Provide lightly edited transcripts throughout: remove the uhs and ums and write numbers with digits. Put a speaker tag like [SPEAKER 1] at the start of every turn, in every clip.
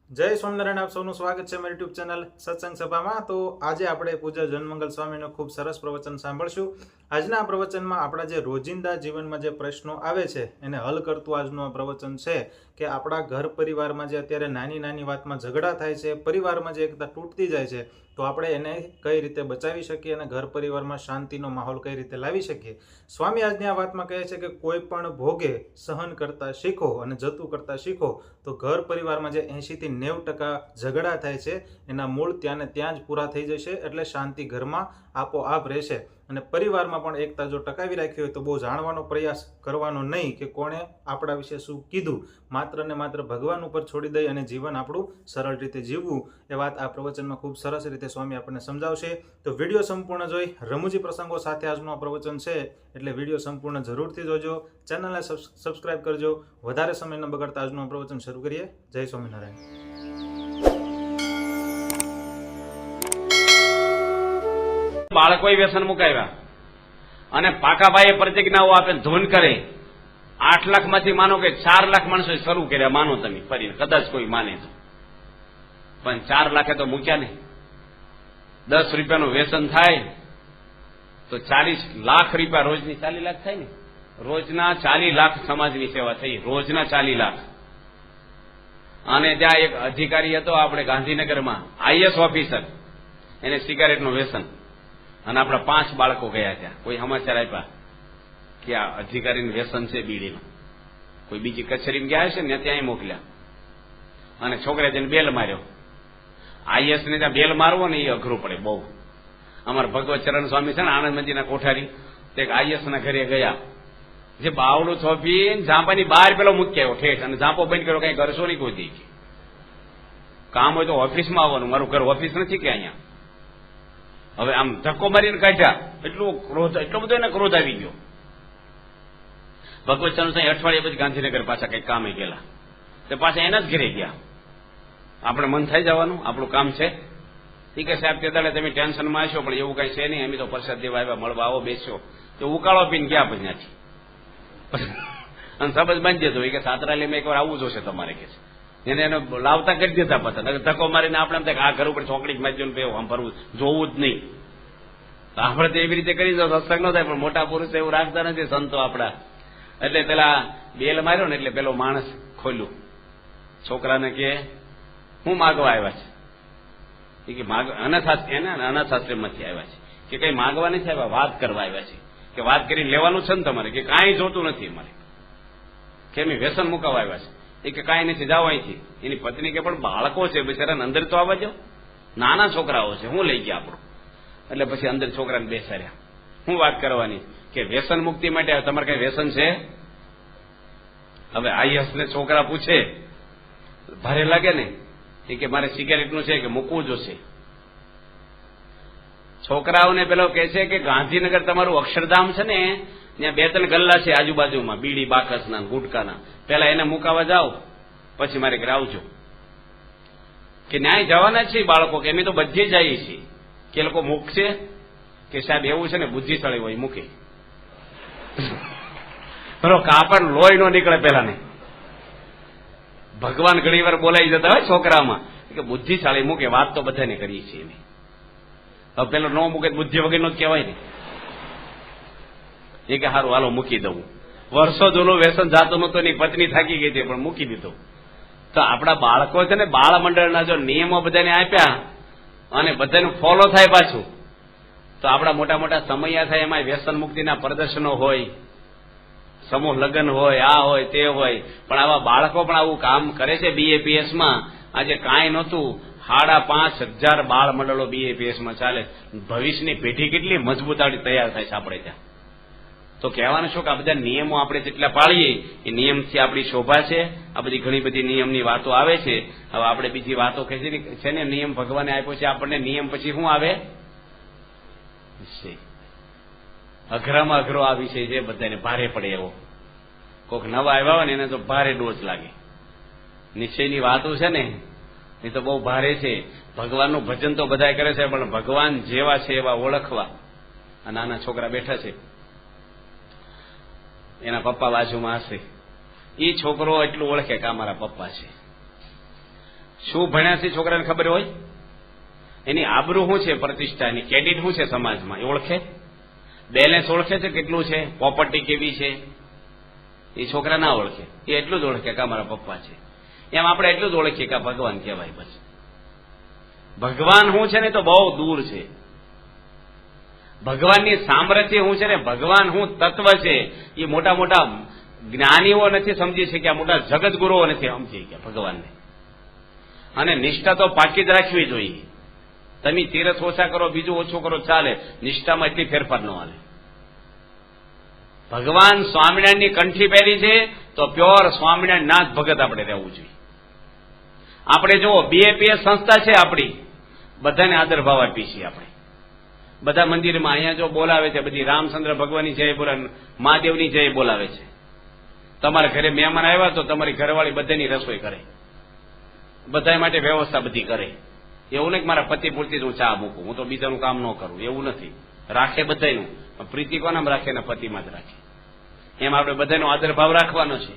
[SPEAKER 1] જય સ્વામિનારાયણ, આપ સૌનું સ્વાગત છે મારી યુટ્યુબ ચેનલ સત્સંગ સભામાં। તો આજે આપણે પૂજ્ય જનમંગલ સ્વામીનું ખૂબ સરસ પ્રવચન સાંભળશું। આજના આ પ્રવચનમાં આપણા જે રોજિંદા જીવનમાં જે પ્રશ્નો આવે છે એને હલ કરતું આજનું આ પ્રવચન છે કે આપણા ઘર પરિવારમાં જે અત્યારે નાની નાની વાતમાં ઝઘડા થાય છે, પરિવારમાં જે એકતા તૂટતી જાય છે, તો આપણે એને કઈ રીતે બચાવી શકીએ અને ઘર પરિવારમાં શાંતિનો માહોલ કઈ રીતે લાવી શકીએ। સ્વામી આજની આ વાતમાં કહે છે કે કોઈ પણ ભોગે સહન કરતા શીખો અને જતું કરતા શીખો, તો ઘર પરિવારમાં જે 80 થી 90% ઝઘડા થાય છે એના મૂળ ત્યાં ને ત્યાં જ પૂરા થઈ જશે, એટલે શાંતિ ઘરમાં આપોઆપ રહેશે। અને પરિવારમાં પણ એકતા જો ટકાવી રાખી હોય તો બહુ જાણવાનો પ્રયાસ કરવાનો નહીં કે કોણે આપણા વિશે શું કીધું, માત્ર ને માત્ર ભગવાન ઉપર છોડી દઈ અને જીવન આપણું સરળ રીતે જીવવું, એ વાત આ પ્રવચનમાં ખૂબ સરસ રીતે સ્વામી આપણને સમજાવશે। તો વિડીયો સંપૂર્ણ જોઈ રમૂજી પ્રસંગો સાથે આજનું આ પ્રવચન છે, એટલે વિડીયો સંપૂર્ણ જરૂરથી જોજો, ચેનલને સબસ્ક્રાઇબ કરજો। વધારે સમય ન બગાડતા આજનું આ પ્રવચન શરૂ કરીએ। જય સ્વામિનારાયણ।
[SPEAKER 2] બાળકોએ વ્યસન મુકાવ્યા અને પાકાભાઈએ પ્રતિજ્ઞાઓ આપે, ધૂન કરે। 8 લાખમાંથી માનો કે 4 લાખ માણસો શરૂ કર્યા, માનો તમે ફરીને, કદાચ કોઈ માને તો, પણ 4 લાખે તો મૂક્યા નહીં। 10 રૂપિયાનું વ્યસન થાય તો 40 લાખ રૂપિયા રોજની 40 લાખ થાય ને, રોજના 40 લાખ સમાજની સેવા થઈ, રોજના 40 લાખ। અને ત્યાં એક અધિકારી હતો આપણે ગાંધીનગરમાં, આઈએસ ઓફિસર, એને સિગારેટનું વ્યસન, અને આપણા 5 બાળકો ગયા ત્યાં, કોઈ સમાચાર આપ્યા કે આ અધિકારીનું વ્યસન છે બીડીનું, કોઈ બીજી કચેરીમાં ગયા છે ને ત્યાં મોકલ્યા, અને છોકરા જઈને બેલ માર્યો। આઈએસ ને ત્યાં બેલ મારવો ને એ અઘરું પડે બહુ। અમારા ભગવત ચરણ સ્વામી છે ને આનંદ મંદિરના કોઠારી, તે આઈએસ ના ઘરે ગયા, જે બાવડું થોપીને ઝાંપાની બહાર પેલો મૂકી આવ્યો ઠેઠ, અને ઝાંપો બંધ કર્યો, કઈ કરશો નહીં કોઈ દી, કામ હોય તો ઓફિસમાં આવવાનું, મારું ઘર ઓફિસ નથી કે અહીંયા। હવે આમ ધક્કો મારીને કાઢ્યા, એટલો બધો એને ક્રોધ આવી ગયો। ભગવત ચરણ સાંઈ અઠવાડિયા પછી ગાંધીનગર પાછા કઈક કામે ગયેલા, તે પાછા એના જ ઘરે ગયા। આપણે મન થઈ જવાનું, આપણું કામ છે, ઠીક છે સાહેબ, તે દાડે તમે ટેન્શનમાં આવશો, પણ એવું કઈ છે નહીં, અમે તો પ્રસાદ દેવા આવ્યા, મળવા આવો, બેસ્યો, તો ઉકાળો પીને ગયા પછી ત્યાંથી, અને સબજ બાંધી દેતો કે સાતરાલીમાં એકવાર આવવું જોશે તમારે, કે એને લાવતા કરી દેતા પાછા, ધક્કો મારીને આપણે એમ આ ઘર ઉપર ચોકડી મારી દો, આમ ફરવું જોવું જ નહીં। તો આપણે તો એવી રીતે કરી દો સત્સંગ ન થાય, પણ મોટા પુરુષ એવું રાખતા નથી સંતો આપણા। એટલે પેલા બેલ માર્યો ને એટલે પેલો માણસ ખોલ્યું, છોકરાને કે હું માગવા આવ્યા છે, કે અનાથ આશ્રમમાંથી આવ્યા છે, કે કઈ માગવા નથી આવ્યા, વાત કરવા આવ્યા છે, કે વાત કરીને લેવાનું છે ને તમારે, કે કાંઈ જોતું નથી અમારે, કે અમે વ્યસન મુકાવા આવ્યા છે, કે કાંઈ નથી, જાઓ અહીંથી। એની પત્ની કે પણ બાળકો છે બિચારાને અંદર તો આવવા દો, નાના છોકરાઓ છે, હું લઈ ગયા આપણું। એટલે પછી અંદર છોકરાને બેસાડ્યા, હું વાત કરવાની, કે વ્યસન મુક્તિ માટે તમારે કઈ વ્યસન છે? હવે આઈએસ ને છોકરા પૂછે, ભારે લાગે ને, કે મારે સિગારેટનું છે, કે મૂકવું જોશે। છોકરાઓને પેલો કહે છે કે ગાંધીનગર તમારું અક્ષરધામ છે ને, ત્યાં 2-3 ગલ્લા છે આજુબાજુમાં, બીડી બાકસના ગુટકાના, પેલા એને મુકાવા જાઓ, પછી મારે ઘરે આવજો। કે ન્યાય જવાના જ છે બાળકો, કે અમે તો બધે જઈએ છીએ, કે લોકો મૂકશે? કે સાહેબ એવું છે ને, બુદ્ધિશાળી હોય મૂકે, બરો કાપડ લોહી નો નીકળે પેલા ને। ભગવાન ઘણી વાર બોલાવી જતા હોય છોકરામાં, કે બુદ્ધિશાળી મૂકે, વાત તો બધાને કરીએ છીએ અમે। હવે પેલો ન મૂકે બુદ્ધિ વગરનો જ કહેવાય ને, એ કે સારું હાલો મૂકી દઉં। વર્ષો જૂનું વ્યસન જાતું નતું, એની પત્ની થાકી ગઈ હતી પણ મૂકી દીધું। તો આપણા બાળકો છે ને, બાળ મંડળના જો નિયમો બધાને આપ્યા અને બધાનું ફોલો થાય પાછું, તો આપણા મોટા મોટા સમયા થાય, એમાં વ્યસન મુક્તિના પ્રદર્શનો હોય, સમૂહ લગ્ન હોય, આ હોય તે હોય, પણ આવા બાળકો પણ આવું કામ કરે છે। બીએપીએસમાં આજે કાંઈ નહોતું, 5,500 બાળ મંડળો બીએપીએસમાં ચાલે। ભવિષ્યની પેઢી કેટલી મજબૂતાડી તૈયાર થાય છે આપણે ત્યાં। તો કહેવાનું શું કે આ બધા નિયમો આપણે જેટલા પાળીએ, એ નિયમથી આપણી શોભા છે। આ બધી ઘણી બધી નિયમની વાતો આવે છે। હવે આપણે બીજી વાતો કહે છે ને, નિયમ ભગવાને આપ્યો છે આપણને, નિયમ પછી શું આવે? અઘરામાં અઘરો આ વિષય છે, બધાને ભારે પડે એવો। કોઈક નવા આવ્યા હોય ને એને તો ભારે ડોઝ લાગે। નિશ્ચયની વાતો છે ને એ તો બહુ ભારે છે। ભગવાનનું ભજન તો બધા કરે છે, પણ ભગવાન જેવા છે એવા ઓળખવા। આ નાના છોકરા બેઠા છે, એના પપ્પા બાજુમાં હશે, એ છોકરો એટલું ઓળખે કે આ મારા પપ્પા છે। શું ભણ્યા છે છોકરાને ખબર હોય? એની આબરૂ શું છે, પ્રતિષ્ઠા, એની ક્રેડિટ શું છે સમાજમાં, એ ઓળખે? બેલેન્સ ઓળખે છે કેટલું છે, પ્રોપર્ટી કેવી છે? એ છોકરા ના ઓળખે. એ એટલું જ ઓળખે કે મારા પપ્પા છે. એમ આપણે એટલું જ ઓળખીએ કે ભગવાન કહેવાય. બસ ભગવાન શું છે ને તો બહુ દૂર છે. ભગવાનની સામર્થ્ય શું છે ને, ભગવાન શું તત્વ છે, એ મોટા મોટા જ્ઞાનીઓ નથી સમજી શક્યા, મોટા જગતગુરુઓ નથી સમજી શક્યા ભગવાનને. અને નિષ્ઠા તો પાકી જ રાખવી જોઈએ. તમે તીરથ ઓછા કરો, બીજું ઓછું કરો, ચાલે, નિષ્ઠામાં એટલી ફેરફાર ન હાલે. ભગવાન સ્વામિનારાયણની કંઠી પહેરી છે તો પ્યોર સ્વામિનારાયણ નાથ ભગત આપણે રહેવું જોઈએ. આપણે જુઓ, બીએપીએસ સંસ્થા છે આપણી, બધાને આદર ભાવ આપી છીએ આપણે. બધા મંદિરમાં અહીંયા જો બોલાવે છે, બધી રામચંદ્ર ભગવાનની જય બોલાવે, મહાદેવની જય બોલાવે છે. તમારા ઘરે મહેમાન આવ્યા તો તમારી ઘરવાળી બધાની રસોઈ કરે, બધા માટે વ્યવસ્થા બધી કરે. એવું નહીં કે મારા પતિ પૂરતી જ હું ચા મૂકું, હું તો બીજાનું કામ ન કરું, એવું નથી. રાખે બધાનું, પ્રીતિ કોનામાં રાખે ને પતિમાં જ રાખે. એમ આપણે બધાનો આદર ભાવ રાખવાનો છે,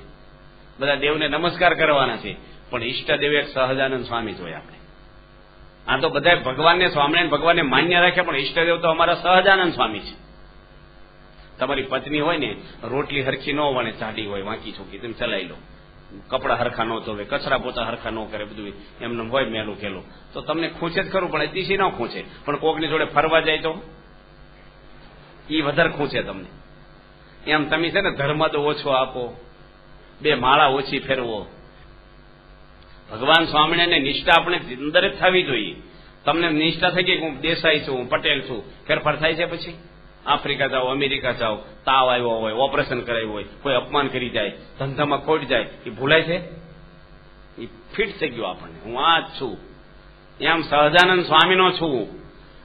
[SPEAKER 2] બધા દેવને નમસ્કાર કરવાના છે. પણ ઈષ્ટદેવ એક સહજાનંદ સ્વામી જોઈએ આપણે. આ તો બધા ભગવાનને, સ્વામિનારાયણ ભગવાનને માન્ય રાખે, પણ ઈષ્ટદેવ તો અમારા સહજાનંદ સ્વામી છે. તમારી પત્ની હોય ને, રોટલી હરખી ન વણે, જાડી હોય, વાંકી છોકી, તમે ચલાવી લો, કપડા હરખા ન ધોવે, કચરા પોતા હરખા ન કરે, બધું એમને હોય મેલું ખેલું, તો તમને ખૂંચે જ ખરું, પણ અતિશય ન ખૂંચે. પણ કોકની જોડે ફરવા જાય તો એ વધારે ખૂંચે તમને. એમ તમે છે ને ધર્મ તો ઓછો આપો, બે માળા ઓછી ફેરવો. ભગવાન સ્વામિનારાયણ નિષ્ઠા આપણે અંદર જ થવી જોઈએ. તમને નિષ્ઠા થઈ ગઈ કે હું દેસાઈ છું, હું પટેલ છું, ફેરફાર થાય છે? પછી આફ્રિકા જાઓ, અમેરિકા જાઓ, તાવ આવ્યો હોય, ઓપરેશન કરાવ્યું હોય, કોઈ અપમાન કરી જાય, ધંધામાં ખોટ જાય, એ ભૂલાય છે? એ ફિટ થઈ ગયું આપણને, હું આ જ છું. એમ સહજાનંદ સ્વામીનો છું.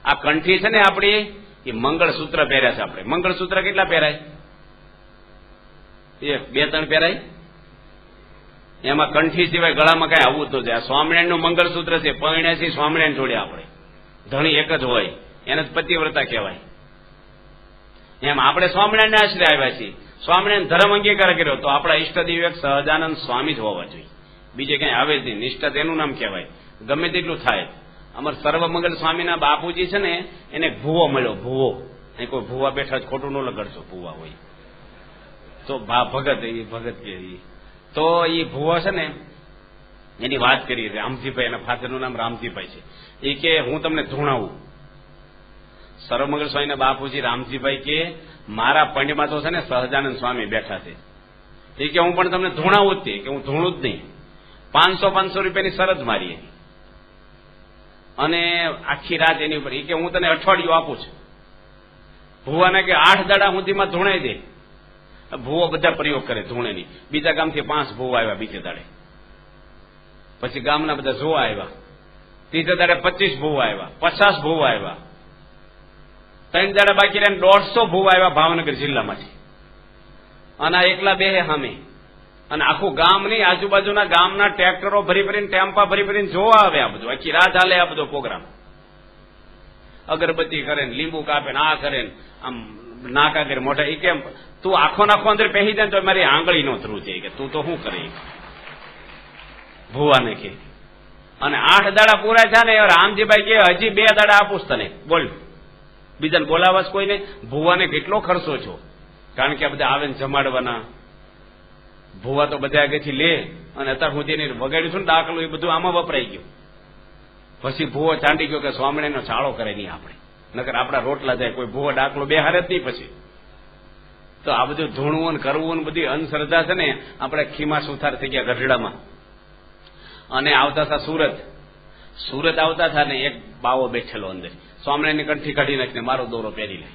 [SPEAKER 2] આ કંઠી છે ને આપણી, એ મંગળસૂત્ર પહેર્યા છે આપણે. મંગળસૂત્ર કેટલા પહેરાય? 1, 2, 3 પહેરાય. એમાં કંઠી સિવાય ગળામાં કઈ આવવું તો જાય. સ્વામિનારાયણનું મંગળસૂત્ર છે, પરણ્યાસી સ્વામિનારાયણ જોડે આપણે, ધણી એક જ હોય, એને જ પતિવ્રતા કહેવાય. એમ આપણે સ્વામિનારાયણ આશ્રય આવ્યા છીએ, સ્વામિનારાયણ ધર્મ અંગીકાર કર્યો, તો આપણા ઈષ્ટદેવ એક સહજાનંદ સ્વામી જ હોવા જોઈએ. બીજે કઈ આવે જ નહીં. નિષ્ઠા તેનું નામ કહેવાય, ગમે તેટલું થાય. અમારા સર્વમંગલ સ્વામીના બાપુજી છે ને, એને ભૂવો મળ્યો, ભૂવો. અહીં કોઈ ભૂવા બેઠા જ ખોટું ન લગાડશો, ભૂવા હોય તો ભગત, એ ભગત કે. તો એ ભૂવો છે ને, એની વાત કરી રામજીભાઈ, એના ફાધરનું નામ રામજીભાઈ છે. એ કે હું તમને ધૂણાવું. સર્વમંગલ સ્વામીના બાપુજી રામજીભાઈ કે મારા પંડમાં તો છે ને સહજાનંદ સ્વામી બેઠા છે. એ કે હું પણ તમને ધૂણાવું જ તે, કે હું ધૂણું જ નહીં. 500 રૂપિયાની શરત મારી એની, અને આખી રાત એની ઉપર. એ કે હું તને અઠવાડિયું આપું છું. ભૂવાને કે 8 દાડા સુધીમાં ધૂણાઈ દે. ભૂવો બધા પ્રયોગ કરે ધૂણેની. બીજા ગામથી 5 ભૂવા આવ્યા બીજે દાડે, પછી ગામના બધા જોવા આવ્યા. ત્રીજે દાડે 25 ભૂવા આવ્યા, 50 ભૂવા આવ્યા. 3 દાડા બાકી રહીને 150 ભૂવા આવ્યા ભાવનગર જિલ્લામાંથી. અને એકલા બે સામે, અને આખું ગામ નહીં, આજુબાજુના ગામના ટ્રેક્ટરો ભરી ભરીને, ટેમ્પા ભરી ભરીને જોવા આવે. આ બધું આખી રાત હાલે આ બધો પ્રોગ્રામ. અગરબત્તી કરે ને, લીંબુ કાપે ને, આ કરે ને, આમ નાકા કરે મોઢા. એ કેમ તું આખો નાખો અંદર પહેરી જાય તો મારી આંગળી નો થરું છે કે તું તો શું કરે ભૂવાને કે. અને 8 દાડા પૂરા થયા ને, રામજીભાઈ કે હજી 2 દાડા આપું તને, બોલ. બીજાને બોલાવા કોઈને. ભૂવાને કેટલો ખર્ચો છો, કારણ કે આ બધા આવે ને જમાડવાના. ભૂવા તો બધા આગળથી લે, અને અત્યાર સુધી વગાડ્યું છું ને દાખલો, એ બધું આમાં વપરાઈ ગયું. પછી ભૂવો ચાંડી ગયો કે સ્વામિનારાયણનો ચાળો કરે નહીં આપણે, નકર આપણા રોટલા જાય. કોઈ ભૂવો દાખલો બેહારે જ નહીં પછી. તો આ બધું ધૂણવું ને કરવું ને બધી અંધશ્રદ્ધા છે ને, આપણે ખીમા સુથાર થઈ ગયા ગઢડામાં. અને આવતા હતા સુરત આવતા હતા ને, એક બાવો બેઠેલો અંદર, સ્વામિનારાયણની કંઠી કાઢી નાખીને મારો દોરો પહેરી લે.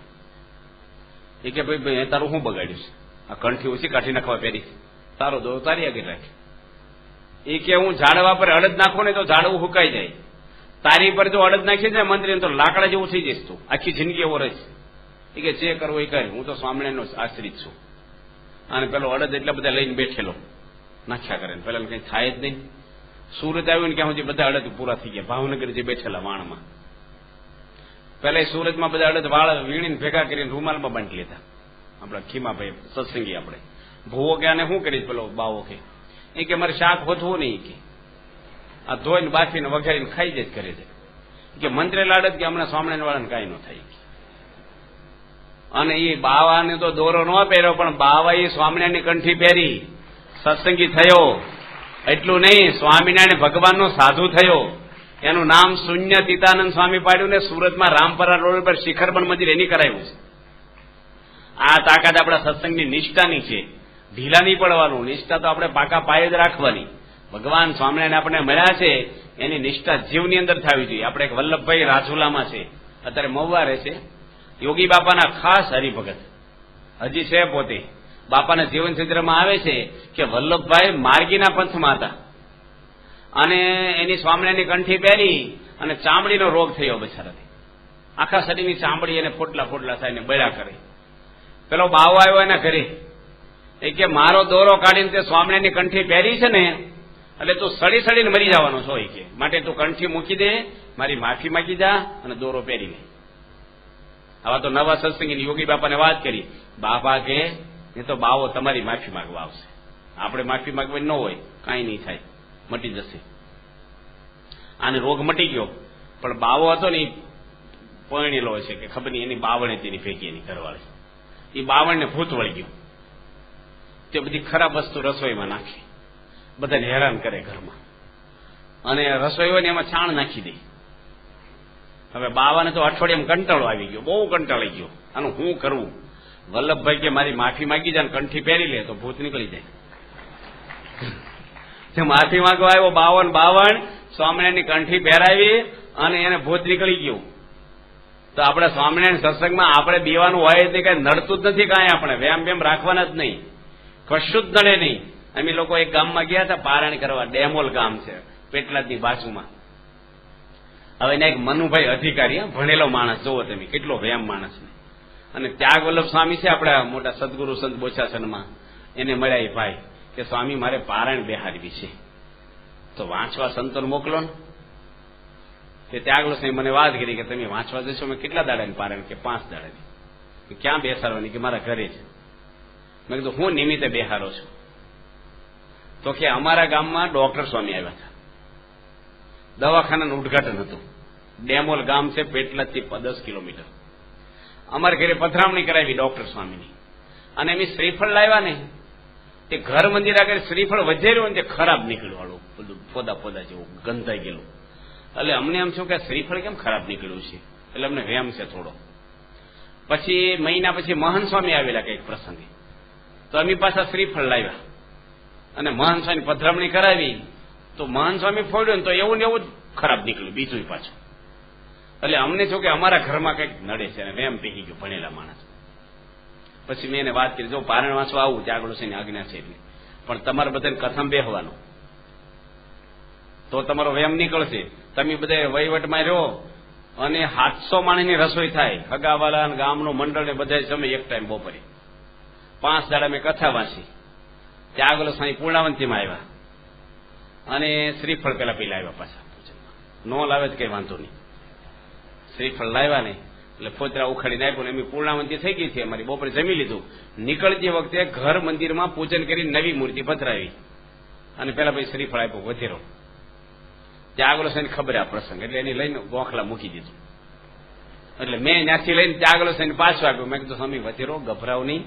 [SPEAKER 2] એ કે ભાઈ તારું શું બગાડ્યું છે, આ કંઠી ઓછી કાઢી નાખવા પહેરી, તારો દોરો તારી આગળ રાખે. એ કે હું ઝાડવા પર અડદ નાખો ને તો ઝાડવું હુકાઈ જાય, તારી પર જો અડદ નાખી જાય મંત્રી તો લાકડા જેવું થઈ જઈશ તું, આખી જિંદગી એવો રહીશ. એ કે જે કરવો એ કરે, હું તો સ્વામિનારાયણનો આશ્રિત છું. અને પેલો અડદ એટલા બધા લઈને બેઠેલો નાખ્યા કરે, પેલા કઈ થાય જ નહીં. સુરત આવ્યું ને ક્યાં સુધી બધા અડદ પૂરા થઈ ગયા, ભાવનગર જે બેઠેલા વાણમાં. પેલા સુરતમાં બધા અડદ વાળ વીણીને ભેગા કરીને રૂમાલમાં બાંધી લેતા. આપડા ખીમાભાઈ સત્સંગી આપણે. ભૂવો કે આને શું કરીશ પેલો બાવો કે, એ કે મારે શાક હોતું નહીં કે આ ધોઈને બાફીને વઘારીને ખાઈ જ કરે છે કે મંત્રે લાડત કે હમણાં સ્વામિનારાયણ વાળાને કાંઈ ન થાય. અને એ બાવાને તો દોરો ન પહેર્યો, પણ બાવાએ સ્વામિનારાયણની કંઠી પહેરી, સત્સંગી થયો. એટલું નહીં, સ્વામિનારાયણ ભગવાનનો સાધુ થયો. એનું નામ શૂન્ય તીતાનંદ સ્વામી પાડ્યું ને સુરતમાં રામપરા રોડ પર શિખરબન મંદિર એની કરાયું છે. આ તાકાત આપણા સત્સંગની નિષ્ઠાની છે. ઢીલા નહીં પડવાનું, નિષ્ઠા તો આપણે પાકા પાયે જ રાખવાની. ભગવાન સ્વામિનારાયણ આપણે મળ્યા છે એની નિષ્ઠા જીવની અંદર થવી જોઈએ. આપણે એક વલ્લભભાઈ રાજુલામાં છે, અત્યારે મહુવા રહે છે, યોગી બાપાના ખાસ હરિભગત હજી છે પોતે. બાપાના જીવન ચિત્રમાં આવે છે કે વલ્લભભાઈ માર્ગીના પંથમાં હતા અને એની સ્વામિનારાયણની કંઠી પહેરી અને ચામડીનો રોગ થયો બિચારાથી. આખા શરીરની ચામડી એને ફોટલા ફોટલા થાય ને બળ્યા કરે. પેલો બાવો આવ્યો એના ઘરે, એ કે મારો દોરો કાઢીને તે સ્વામિનારાયણની કંઠી પહેરી છે ને એટલે તું સડી સડીને મરી જવાનો છો, એ કે માટે તું કંઠી મૂકી દે, મારી માફી માંગી જા અને દોરો પહેરી લે. આવા તો નવા સત્સંગી યોગી બાપાને વાત કરી. બાપા કે એ તો બાવો તમારી માફી માંગવા આવશે, આપણે માફી માંગવાની ન હોય, કાંઈ નહીં થાય, મટી જશે. આને રોગ મટી ગયો, પણ બાવો હતો ને એ પરણેલો છે કે ખબર નહીં, એની બાવણે તેની ફેંકી એની ઘરવાળી. એ બાવણને ભૂત વળી ગયું. તે બધી ખરાબ વસ્તુ રસોઈમાં નાખે, બધાને હેરાન કરે ઘરમાં, અને રસોઈ હોય ને એમાં છાણ નાખી દે. હવે બાવાને તો અઠવાડિયામાં કંટાળો આવી ગયો, બહુ કંટાળી ગયો. આનું શું કરવું? વલ્લભભાઈ કે મારી માફી માંગી જાય, કંઠી પહેરી લે તો ભૂત નીકળી જાય. જે માફી માંગવા આવ્યો બાવણ સ્વામિનારાયણની કંઠી પહેરાવી અને એને ભૂત નીકળી ગયું. તો આપણે સ્વામિનારાયણ સત્સંગમાં આપણે બીવાનું હોય તે કઈ નડતું જ નથી, કાંઈ આપણે વેમ રાખવાના જ નહીં, કશું જ નડે નહીં. અમે લોકો એક ગામમાં ગયા હતા પારાયણ કરવા, ડેમોલ ગામ છે પેટલાદની બાજુમાં. હવે એને એક મનુભાઈ અધિકારી, ભણેલો માણસ, જોવો તમે કેટલો વેમ માણસ. અને ત્યાગ વલ્લભ સ્વામી છે આપણા મોટા સદગુરુ સંત બોચાસનમાં, એને મળ્યા એ ભાઈ કે સ્વામી મારે પારાયણ બેહારવી છે, તો વાંચવા સંતોને મોકલો ને. તે ત્યાગલો સાહેબ મને વાત કરી કે તમે વાંચવા જશો. મેં કેટલા દાડાની પારાયણ? કે 5 દાડાની. ક્યાં બેસાડવાની? કે મારા ઘરે છે. મેં કીધું હું નિમિત્તે બેહારો છું? તો કે અમારા ગામમાં ડોક્ટર સ્વામી આવ્યા હતા, દવાખાનાનું ઉદઘાટન હતું. ડેમોલ ગામ છે પેટલાદથી 10 કિલોમીટર. અમારા ઘરે પધરામણી કરાવી ડોક્ટર સ્વામીની, અને એમ શ્રીફળ લાવ્યા ને તે ઘર મંદિર આગળ શ્રીફળ વધેર્યું ને તે ખરાબ નીકળ્યું, વાળું બધું પોદા જેવું ગંધાઈ ગયેલું. એટલે અમને એમ છું કે શ્રીફળ કેમ ખરાબ નીકળ્યું છે, એટલે અમને વેમ છે થોડો. પછી મહિના પછી મહંત સ્વામી આવેલા કંઈક પ્રસંગે, તો અમે પાછા શ્રીફળ લાવ્યા અને મહંત સ્વામી પધરામણી કરાવી. તો મહંત સ્વામી ફોડ્યું ને તો એવું ને એવું જ ખરાબ નીકળ્યું બીજું પાછું. એટલે અમને છો કે અમારા ઘરમાં કંઈક નડે છે અને વેમ પેહી ગયો ભણેલા માણસ. પછી મેં એને વાત કરી, જો પારણ વાંચવા આવું ત્યાગડો છે આજ્ઞા છે એટલે, પણ તમારે બધાને કથમ બેહવાનું તો તમારો વેમ નીકળશે. તમે બધા વહીવટમાં રહ્યો અને 700 માણસની રસોઈ થાય, હગાવાલા ગામનું મંડળ ને બધા જમે એક ટાઈમ બપોરે. 5 દાડા મેં કથા વાંચી. ત્યાગલો સાંઈ પૂર્ણાવંતીમાં આવ્યા અને શ્રીફળ પેલા આવ્યા પાછા. નો લાવે તો કઈ વાંધો નહીં, શ્રીફળ લાવ્યા ને એટલે ફોતરા ઉખાડીને આપ્યું ને એમ પૂર્ણાવંતી થઈ ગઈ છે અમારી. બપોરે જમી લીધું, નીકળતી વખતે ઘર મંદિરમાં પૂજન કરી નવી મૂર્તિ પધરાવી અને પેલા ભાઈ શ્રીફળ આપ્યું વધેરો. ત્યાગલો સાઈને ખબર આ પ્રસંગ, એટલે એની લઈને ગોખલા મૂકી દીધું. એટલે મેં ત્યાંથી લઈને ત્યાગલો સાઈને પાછું આપ્યું. મેં કીધું સ્વામી વધેરો ગભરાવ નહીં,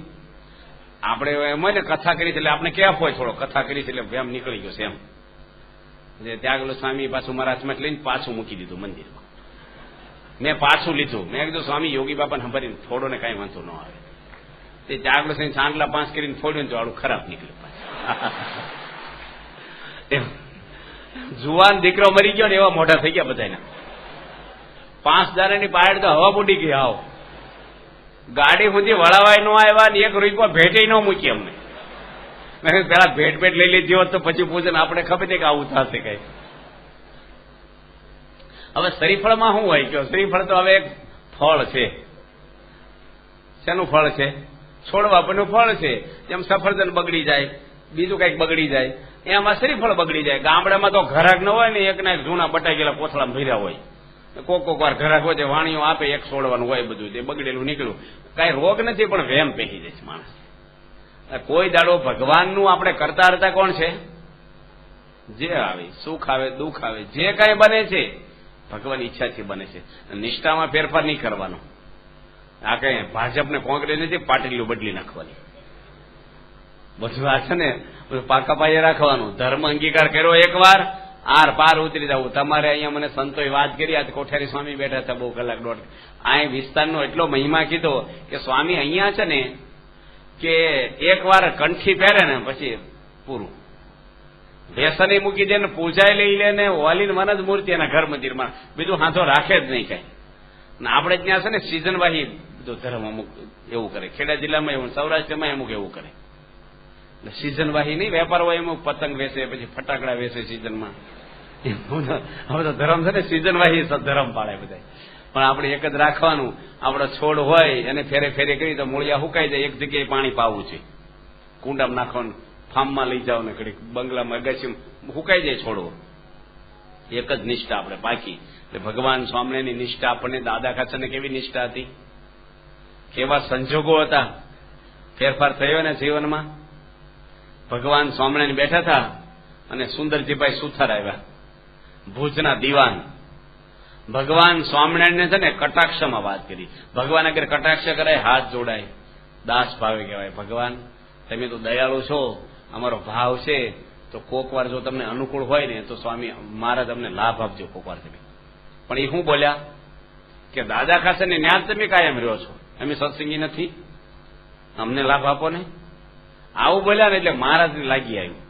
[SPEAKER 2] આપણે એમ હોય ને કથા કરી એટલે આપણે ક્યાં હોય થોડો કથા કરી એટલે વેમ નીકળી ગયો છે એમ. ત્યાગલો સ્વામી પાછું મારા હાથમાં લઈને પાછું મૂકી દીધું મંદિરમાં. મેં પાછું લીધું. મેં કીધું સ્વામી યોગી બાપાને સંભાળીને ફોડો ને કઈ વાંધો ન આવે. તે ત્યાગલો સાઈને ચાંદલા 5 કરીને ફોડ્યું ને તો આડું ખરાબ નીકળ્યું પાછું. જુવાન દીકરો મરી ગયો ને એવા મોઢા થઈ ગયા બધાના. 5 દાડાની પાયડ તો હવા બુડી ગઈ. આવો ગાડી સુધી વળાવાય ન આવ્યા ને 1 રૂપિયા ભેટે ન મૂકી અમને. પેલા ભેટ લઈ લીધી હોત તો પછી પૂછે આપણે ખબર છે કે આવું થશે કઈ. હવે શ્રીફળમાં શું હોય કે શ્રીફળ તો હવે એક ફળ છે. શેનું ફળ છે? છોડવા પરનું ફળ છે. જેમ સફરજન બગડી જાય, બીજું કઈક બગડી જાય, એમાં શ્રીફળ બગડી જાય. ગામડામાં તો ઘરાક ન હોય ને, એક ના એક જૂના બટાઈ ગયેલા કોથળા ભર્યા હોય. કોક વાર ઘરાક હોય છે વાણીઓ આપે, એક છોડવાનું હોય બધું, તે બગડેલું નીકળ્યું. કઈ રોગ નથી પણ વેમ પેહી જાય છે માણસ. કોઈ દાડો ભગવાનનું આપણે કરતા રહેતા કોણ છે? જે આવે, સુખ આવે, દુઃખ આવે, જે કાંઈ બને છે ભગવાનની ઈચ્છાથી બને છે. નિષ્ઠામાં ફેરફાર નહીં કરવાનો. આ કઈ ભાજપને કોંગ્રેસ નથી પાટલીઓ બદલી નાખવાની. બધું આ છે ને પાકા પાયે રાખવાનું. ધર્મ અંગીકાર કર્યો એકવાર, આર પાર ઉતરી જવું. તમારે અહીંયા મને સંતોએ વાત કરી, આજ કોઠારી સ્વામી બેઠા હતા બહુ કલાક દોઢ. આ વિસ્તારનો એટલો મહિમા કીધો કે સ્વામી અહીંયા છે ને કે એકવાર કંઠી પહેરે ને પછી પૂરું. વ્યસને મૂકી દે ને પૂજાય લઈ લે ને વાલીને મન જ મૂર્તિ એના ઘર મંદિરમાં, બીજું હાથો રાખે જ નહીં કઈ. આપણે ત્યાં છે ને સિઝન વાહી બધો ધર્મ અમુક એવું કરે. ખેડા જિલ્લામાં એવું, સૌરાષ્ટ્રમાં અમુક એવું કરે. સિઝન વાહી નહીં, વેપાર હોય અમુક પતંગ વેચે, પછી ફટાકડા વેચે સિઝનમાં. હવે તો ધર્મ છે ને સિઝન વાહી ધર્મ પાડે બધા. પણ આપણે એક જ રાખવાનું. આપણો છોડ હોય એને ફેરે ફેરે કરી તો મૂળિયા હુકાઈ જાય. એક જગ્યાએ પાણી પાવું છે, કુંડામાં નાખવાનું, ફાર્મમાં લઈ જાવ ને ઘડીક બંગલામાં અગાશીમાં હુકાઈ જાય છોડવો. એક જ નિષ્ઠા આપણે પાકી. એટલે ભગવાન સ્વામિનારાયણની નિષ્ઠા આપણને દાદા ખાચરને કેવી નિષ્ઠા હતી, કેવા સંજોગો હતા, ફેરફાર થયો ને જીવનમાં. ભગવાન સ્વામિનારાયણ બેઠા હતા અને સુંદરજીભાઈ સુથાર આવ્યા, ભુજના દિવાન. ભગવાન સ્વામિનારાયણને છે ને કટાક્ષમાં વાત કરી. ભગવાન અગર કટાક્ષ કરાય, હાથ જોડાય, દાસ ભાવે કહેવાય. ભગવાન તમે તો દયાળુ છો, અમારો ભાવ છે, તો કોક વાર જો તમને અનુકૂળ હોય ને તો સ્વામી મહારાજ અમને લાભ આપજો કોક વાર તમે. પણ એ શું બોલ્યા કે દાદા ખાસે ને ન્યાજ તમે કાયમ રહ્યો છો, અમે સત્સંગી નથી, અમને લાભ આપો ને. આવું બોલ્યા ને એટલે મહારાજને લાગી આવ્યું.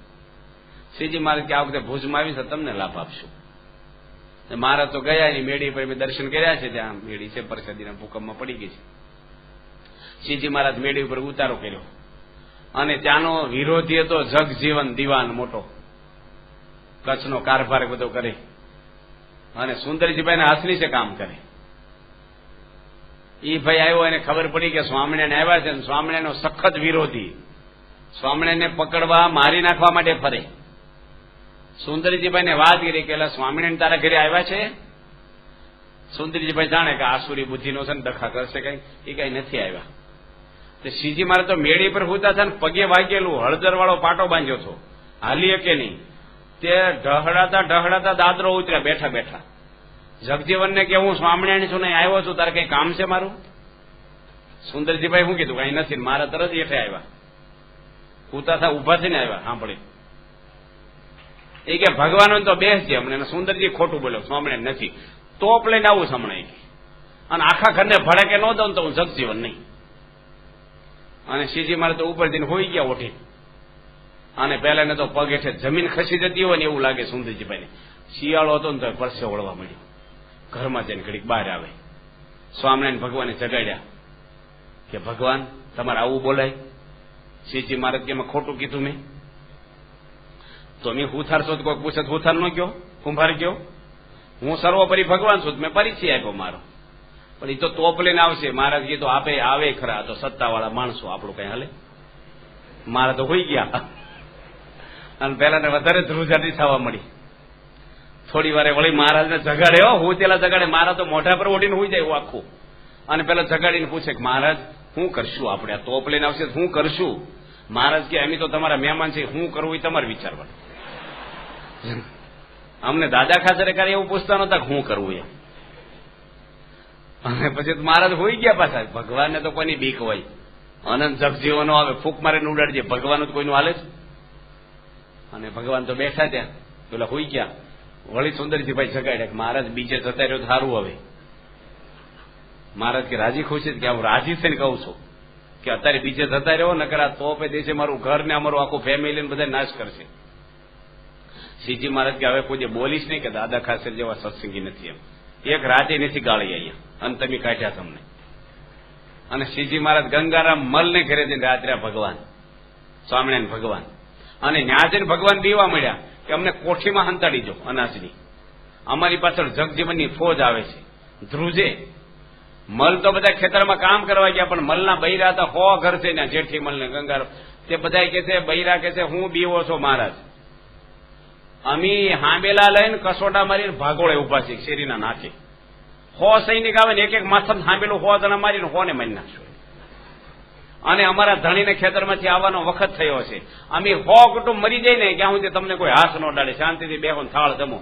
[SPEAKER 2] શ્રીજી મહારાજ કે આ વખતે ભુજમાં આવી છે તમને લાભ આપશું. મહારાજ તો ગયા એની મેળી પર મેં દર્શન કર્યા છે. ત્યાં મેળી છે, પરસાદીના ભૂકંપમાં પડી ગઈ છે. શ્રીજી મહારાજ મેળી ઉપર ઉતારો કર્યો અને ત્યાંનો વિરોધી હતો જગજીવન દિવાન મોટો, કચ્છનો કારભાર બધો કરે અને સુંદરજીભાઈને હાસની છે કામ કરે. એ ભાઈ આવ્યો, એને ખબર પડી કે સ્વામિનારાયણ આવ્યા છે. સ્વામિનારાયણનો સખત વિરોધી, સ્વામિનારાયણને પકડવા મારી નાખવા માટે ફરે. સુંદરજીભાઈને વાત કરી કે સ્વામિનારાયણ તારા ઘરે આવ્યા છે. સુંદરજીભાઈ જાણે કે આસુરી બુદ્ધિનો છે ને ડખા કરશે કઈ, એ કઈ નથી આવ્યા. શ્રીજી મારે તો મેળી પર હોતા હતા ને પગે વાગેલું હળદર વાળો પાટો બાંધ્યો હતો, હાલી કે નહીં. તે ઢહડાતા દાદરો ઉતર્યા બેઠા બેઠા. જગજીવનને કે હું સ્વામિનારાયણ છું, નહીં આવ્યો છું, તારે કઈ કામ છે મારું? સુંદરજીભાઈ શું કીધું, કઈ નથી. મારા તરત હેઠે આવ્યા, ઉતા થા ઉભા થઈને આવ્યા. સાંભળી એ કે ભગવાન તો બેસજે હમણાં. સુંદરજી ખોટું બોલ્યો, સ્વામિનારાયણ નથી. તોપ લઈને આવું હમણાં, અને આખા ઘરને ભડકે ન દઉં તો હું જગજીવન નહીં. અને શ્રીજી મારે તો ઉપર જઈને હોઈ ગયા ઓઠી. અને પહેલા ને તો પગ હેઠે જમીન ખસી જતી હોય ને એવું લાગે સુંદરજીભાઈને. શિયાળો હતો ને તો પરસે વળવા મળ્યો. ઘરમાં જઈને ઘડીક બહાર આવે. સ્વામિનારાયણ ભગવાને જગાડ્યા કે ભગવાન તમારે આવું બોલાય? શ્રીજી મહારાજ કે મેં ખોટું કીધું? મેં તો મેં હુથાર છો, કોઈ પૂછે હુથાર નો ગયો, કુંભાર ગયો. હું સર્વોપરી ભગવાન છું, મેં પરિચય આપ્યો મારો. પણ એ તો તોપ લઈને આવશે. મહારાજ કીધું આપે આવે ખરા, તો સત્તાવાળા માણસો, આપણું કઈ હાલે. મારા તો હોઈ ગયા અને પેલા ને વધારે ધ્રુજાટી થવા મળી. થોડી વારે વળી મહારાજને જગાડે, હું પેલા જગાડે. મારા તો મોઢા પર ઓઢીને હોઈ જાય આખું. અને પેલા જગાડીને પૂછે કે મહારાજ શું કરશું આપણે? આ તોપ લઈને આવશે શું કરશું? મહારાજ કે અમે તો તમારા મહેમાન છે, શું કરવું એ તમારે વિચારવાનું. અમને દાદા ખાચરે કરે એવું પૂછતા નતા કે શું કરવું એમ. અને પછી મહારાજ હોઈ ગયા પાછા. ભગવાનને તો કોઈની બીક હોય, અનંત જગજીવનો આવે, ફૂંક મારીને ઉડાડજે. ભગવાન તો કોઈનું હાલે જ. અને ભગવાન તો બેઠા ત્યાં, પેલા હોઈ ગયા. વળી સુંદરજીભાઈ જગાડ્યા કે મહારાજ બીજે જતા રહ્યો સારું. હવે મહારાજ કે રાજી ખુશી કે હું રાજી થઈને કહું છું કે અત્યારે બીજે જતા રહ્યો, નકર આ તોપે દેશે મારું ઘર ને અમારું આખું ફેમિલી બધા નાશ કરશે. શ્રીજી મહારાજ કે હવે કોઈ બોલીશ નહીં કે દાદા ખાસર જેવા સત્સંગી નથી એમ. એક રાતે નથી ગાળી અહીંયા, અને તમે કાઢ્યા તમને. અને શ્રીજી મહારાજ ગંગારામ મલને ઘરે જઈને રાત્રે ભગવાન સ્વામિનારાયણ ભગવાન અને ન્યા જઈને ભગવાન બીવા મળ્યા કે અમને કોઠીમાં હંતાડી દો અનાજની. અમારી પાછળ જગજીવનની ફોજ આવે છે, ધ્રુજે. મલ તો બધા ખેતરમાં કામ કરવા ગયા, પણ મલના બૈરા હતા 100 ઘર છે ને, જેઠી મલ ને ગંગારામ. તે બધા કે છે, બૈરા કે છે હું બીવો છો મહારાજ. અમી હાંબેલા લઈને કસોટા મારીને ભાગોળે ઉભા છે શેરીના નાકે. 100 સૈનિક આવે ને એક એક માથામાં હાંબેલું 100 જણા મારીને 100 ને મારી નાખશો. અને અમારા ધણીને ખેતરમાંથી આવવાનો વખત થયો છે, અમે 100 કુટુંબ મરી જાય ને ક્યાં સુધી તમને કોઈ હાથ ન ડાળે, શાંતિથી બેહો થાળ જમો.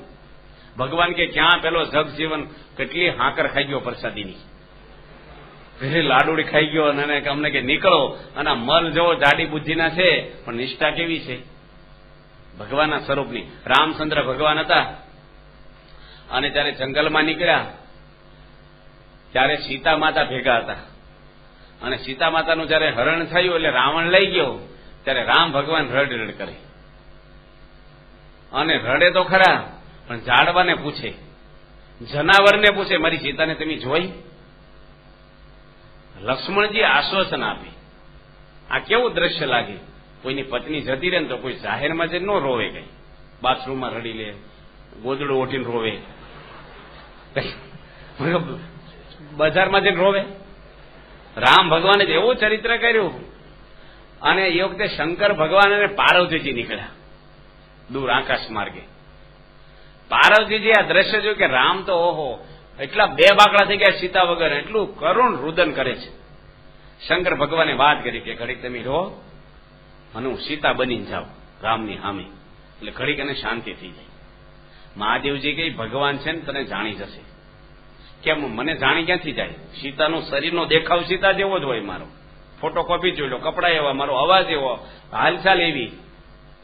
[SPEAKER 2] ભગવાન કે ક્યાં પેલો જગજીવન કેટલી હાકર ખાઈ ગયો પ્રસાદીની, પેલી લાડુડી ખાઈ ગયો, અને અમને કે નીકળો. અને મલ જેવો જાડી બુદ્ધિના છે, પણ નિષ્ઠા કેવી છે ભગવાનના સ્વરૂપની. રામચંદ્ર ભગવાન હતા અને જયારે જંગલમાં નીકળ્યા ત્યારે સીતા માતા ભેગા હતા, અને સીતા માતાનું જયારે હરણ થયું એટલે રાવણ લઈ ગયો, ત્યારે રામ ભગવાન રડ રડ કરે, અને રડે તો ખરા પણ ઝાડવાને પૂછે, જનાવરને પૂછે, મારી સીતાને તમે જોઈ? લક્ષ્મણજી આશ્વાસન આપે. આ કેવું દ્રશ્ય લાગે, કોઈની પત્ની જતી રહે ને તો કોઈ જાહેરમાં જઈને ન રોવે, કઈ બાથરૂમમાં રડી લે, ગોદડું ઓઢીને રોવે, બજારમાં જઈને રોવે. રામ ભગવાને એવું ચરિત્ર કર્યું. અને એ વખતે શંકર ભગવાન અને પાર્વતીજી નીકળ્યા દૂર આકાશ માર્ગે. પાર્વતીજી આ દ્રશ્ય જોયું કે રામ તો ઓહો એટલા બે બાકડા થઈ ગયા સીતા વગર, એટલું કરુણ રુદન કરે છે. શંકર ભગવાને વાત કરી કે ઘડીક તમે રહો અને હું સીતા બનીને જાઉં રામની સામે, એટલે ઘડીક એને શાંતિ થઈ જાય. મહાદેવજી કે ભગવાન છે ને તને જાણી જશે. કેમ? મને જાણી ક્યાંથી જાય? સીતાનો શરીરનો દેખાવ સીતા જેવો જ હોય, મારો ફોટોકોપી જોઈ લો, કપડા એવા, મારો અવાજ એવો, હાલચાલ એવી,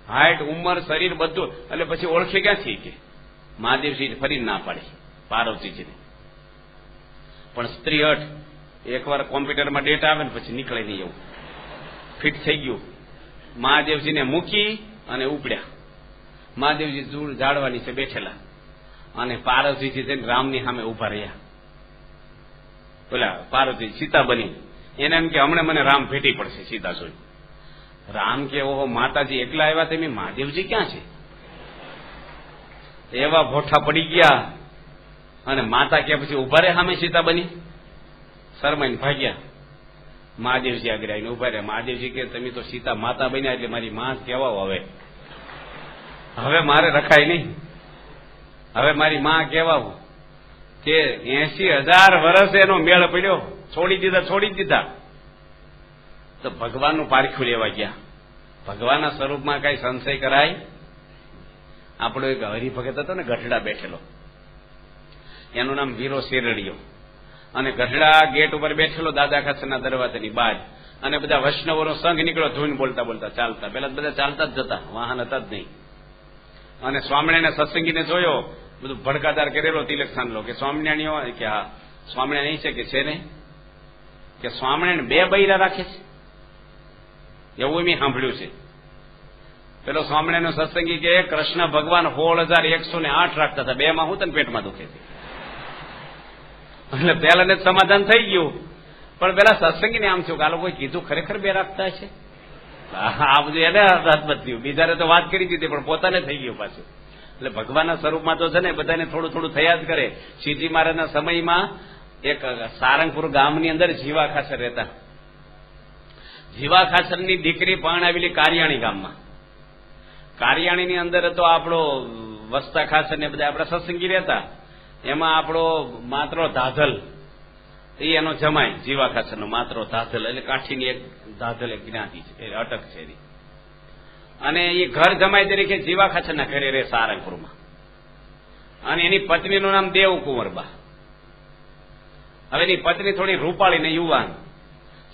[SPEAKER 2] હાઈટ, ઉંમર, શરીર બધું, એટલે પછી ઓળખે ક્યાંથી? કે મહાદેવજી ફરી ના પાડે પાર્વતીજીને. પણ સ્ત્રી હઠ, એકવાર કોમ્પ્યુટરમાં ડેટા આવે ને પછી નીકળે નહીં, એવું ફિટ થઈ ગયું. મહાદેવજીને મૂકી અને ઉપડ્યા. મહાદેવજી દૂર ઝાડવા નીચે બેઠેલા, અને પાર્વતીજી જઈને રામની સામે ઉભા રહ્યા. પેલા પાર્વતી સીતા બની, એને એમ કે હમણાં મને રામ ભેટી પડશે સીતા જોઈ. રામ કે ઓહો માતાજી એકલા આવ્યા, તમે મહાદેવજી ક્યાં છે? એવા ભોઠા પડી ગયા. અને માતા કે પછી ઉભા રહે સામે સીતા બની, શરમાઈને ભાગ્યા. મહાદેવજી આગળ આવીને ઉભા રહ્યા. મહાદેવજી કે તમે તો સીતા માતા બન્યા એટલે મારી માં કહેવાઓ, હવે મારે રખાય નહીં, હવે મારી માં કહેવાવું. કે 80,000 વર્ષ એનો મેળ પડ્યો, છોડી દીધા. તો ભગવાનનું પારખું લેવા ગયા. ભગવાનના સ્વરૂપમાં કઈ સંશય કરાય? આપણો એક હરિભગત હતો ને ગઢડા બેઠેલો, એનું નામ વીરો શેરડીયો, અને ગઢડા ગેટ ઉપર બેઠેલો દાદા ખાચરના દરવાજાની બહાર, અને બધા વૈષ્ણવોનો સંઘ નીકળ્યો ધૂન બોલતા બોલતા ચાલતા. પેલા બધા ચાલતા જ જતા, વાહન હતા જ નહીં. અને સ્વામિનારાયણ સત્સંગીને જોયો, બધું ભડકાદાર કરેલો તિલક સ્થાનલો, કે સ્વામિનારાયણ કે હા સ્વામિનારાયણ છે કે છે ને, કે સ્વામિનારાયણ 2 બૈરા રાખે છે, એવું મેં સાંભળ્યું છે. પેલો સ્વામિનારાયણ સત્સંગી કે કૃષ્ણ ભગવાન 16,108 રાખતા હતા, 2 માં હું તને પેટમાં દુખે છે. એટલે પેલાને સમાધાન થઈ ગયું. પણ પેલા સત્સંગીને આમ થયું કે આ લોકોએ કીધું ખરેખર 2 રાખતા છે. આ બધું એને હદબદ થયું. બીજાને તો વાત કરી દીધી પણ પોતાને થઈ ગયું પાછું. એટલે ભગવાનના સ્વરૂપમાં તો છે ને બધાને થોડું થોડું થયા જ કરે. શ્રીજી મહારાજના સમયમાં એક સારંગપુર ગામની અંદર જીવા ખાચર રહેતા. જીવા ખાચરની દીકરી પરણાવેલી કારિયાણી ગામમાં. કારિયાણીની અંદર તો આપણો વસ્તા ખાચર ને બધા આપણા સત્સંગી રહેતા. એમાં આપણો માત્ર ધાધલ એ એનો જમાય, જીવા ખાચરનો માત્ર ધાધલ, એટલે કાઠીની એક ધાધલ એક જ્ઞાતિ છે, અટક છે. અને એ ઘર જમાય તરીકે જીવા ખાચરના ઘરે રહે સારંગપુરમાં. અને એની પત્નીનું નામ દેવકુંવરબા. હવે એની પત્ની થોડી રૂપાળી ને યુવાન.